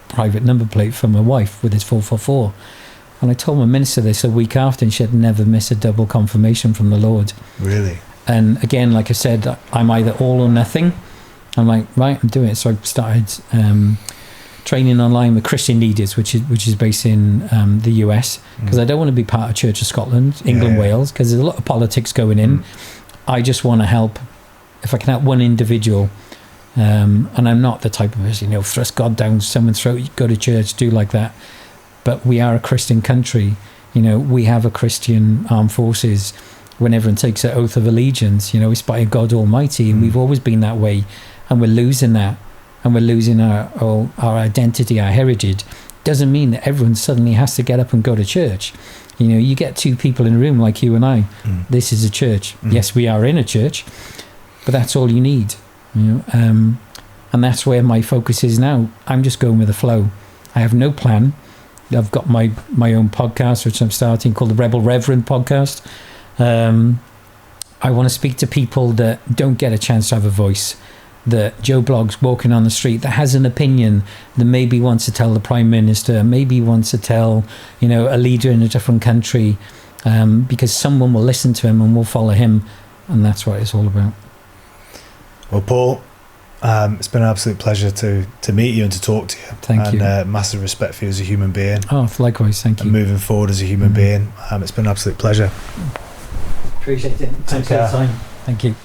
private number plate for my wife with this 444. And I told my minister this a week after, and she had never missed a double confirmation from the Lord. Really? And again, like I said, I'm either all or nothing. I'm like, right, I'm doing it. So I started training online with Christian leaders, which is based in the US, because I don't want to be part of Church of Scotland, England, Wales, because there's a lot of politics going in. I just want to help, if I can help one individual. And I'm not the type of person, you know, thrust God down someone's throat, go to church, do like that. But we are a Christian country. You know, we have a Christian armed forces. When everyone takes an oath of allegiance, you know, it's by God Almighty, and we've always been that way, and we're losing that, and we're losing our identity, our heritage. Doesn't mean that everyone suddenly has to get up and go to church. You know, you get 2 people in a room like you and I. This is a church. Yes, we are in a church, but that's all you need. You know, and that's where my focus is now. I'm just going with the flow. I have no plan. I've got my own podcast, which I'm starting, called the Rebel Reverend podcast. I want to speak to people that don't get a chance to have a voice, that Joe Blogg's walking on the street, that has an opinion, that maybe wants to tell the Prime Minister, maybe wants to tell, you know, a leader in a different country, because someone will listen to him and will follow him. And that's what it's all about. Well, Paul, it's been an absolute pleasure to meet you and to talk to you. Thank you. And massive respect for you as a human being. Oh, likewise, thank you. And moving forward as a human being. It's been an absolute pleasure. Appreciate it. Thanks for your time. Thank you.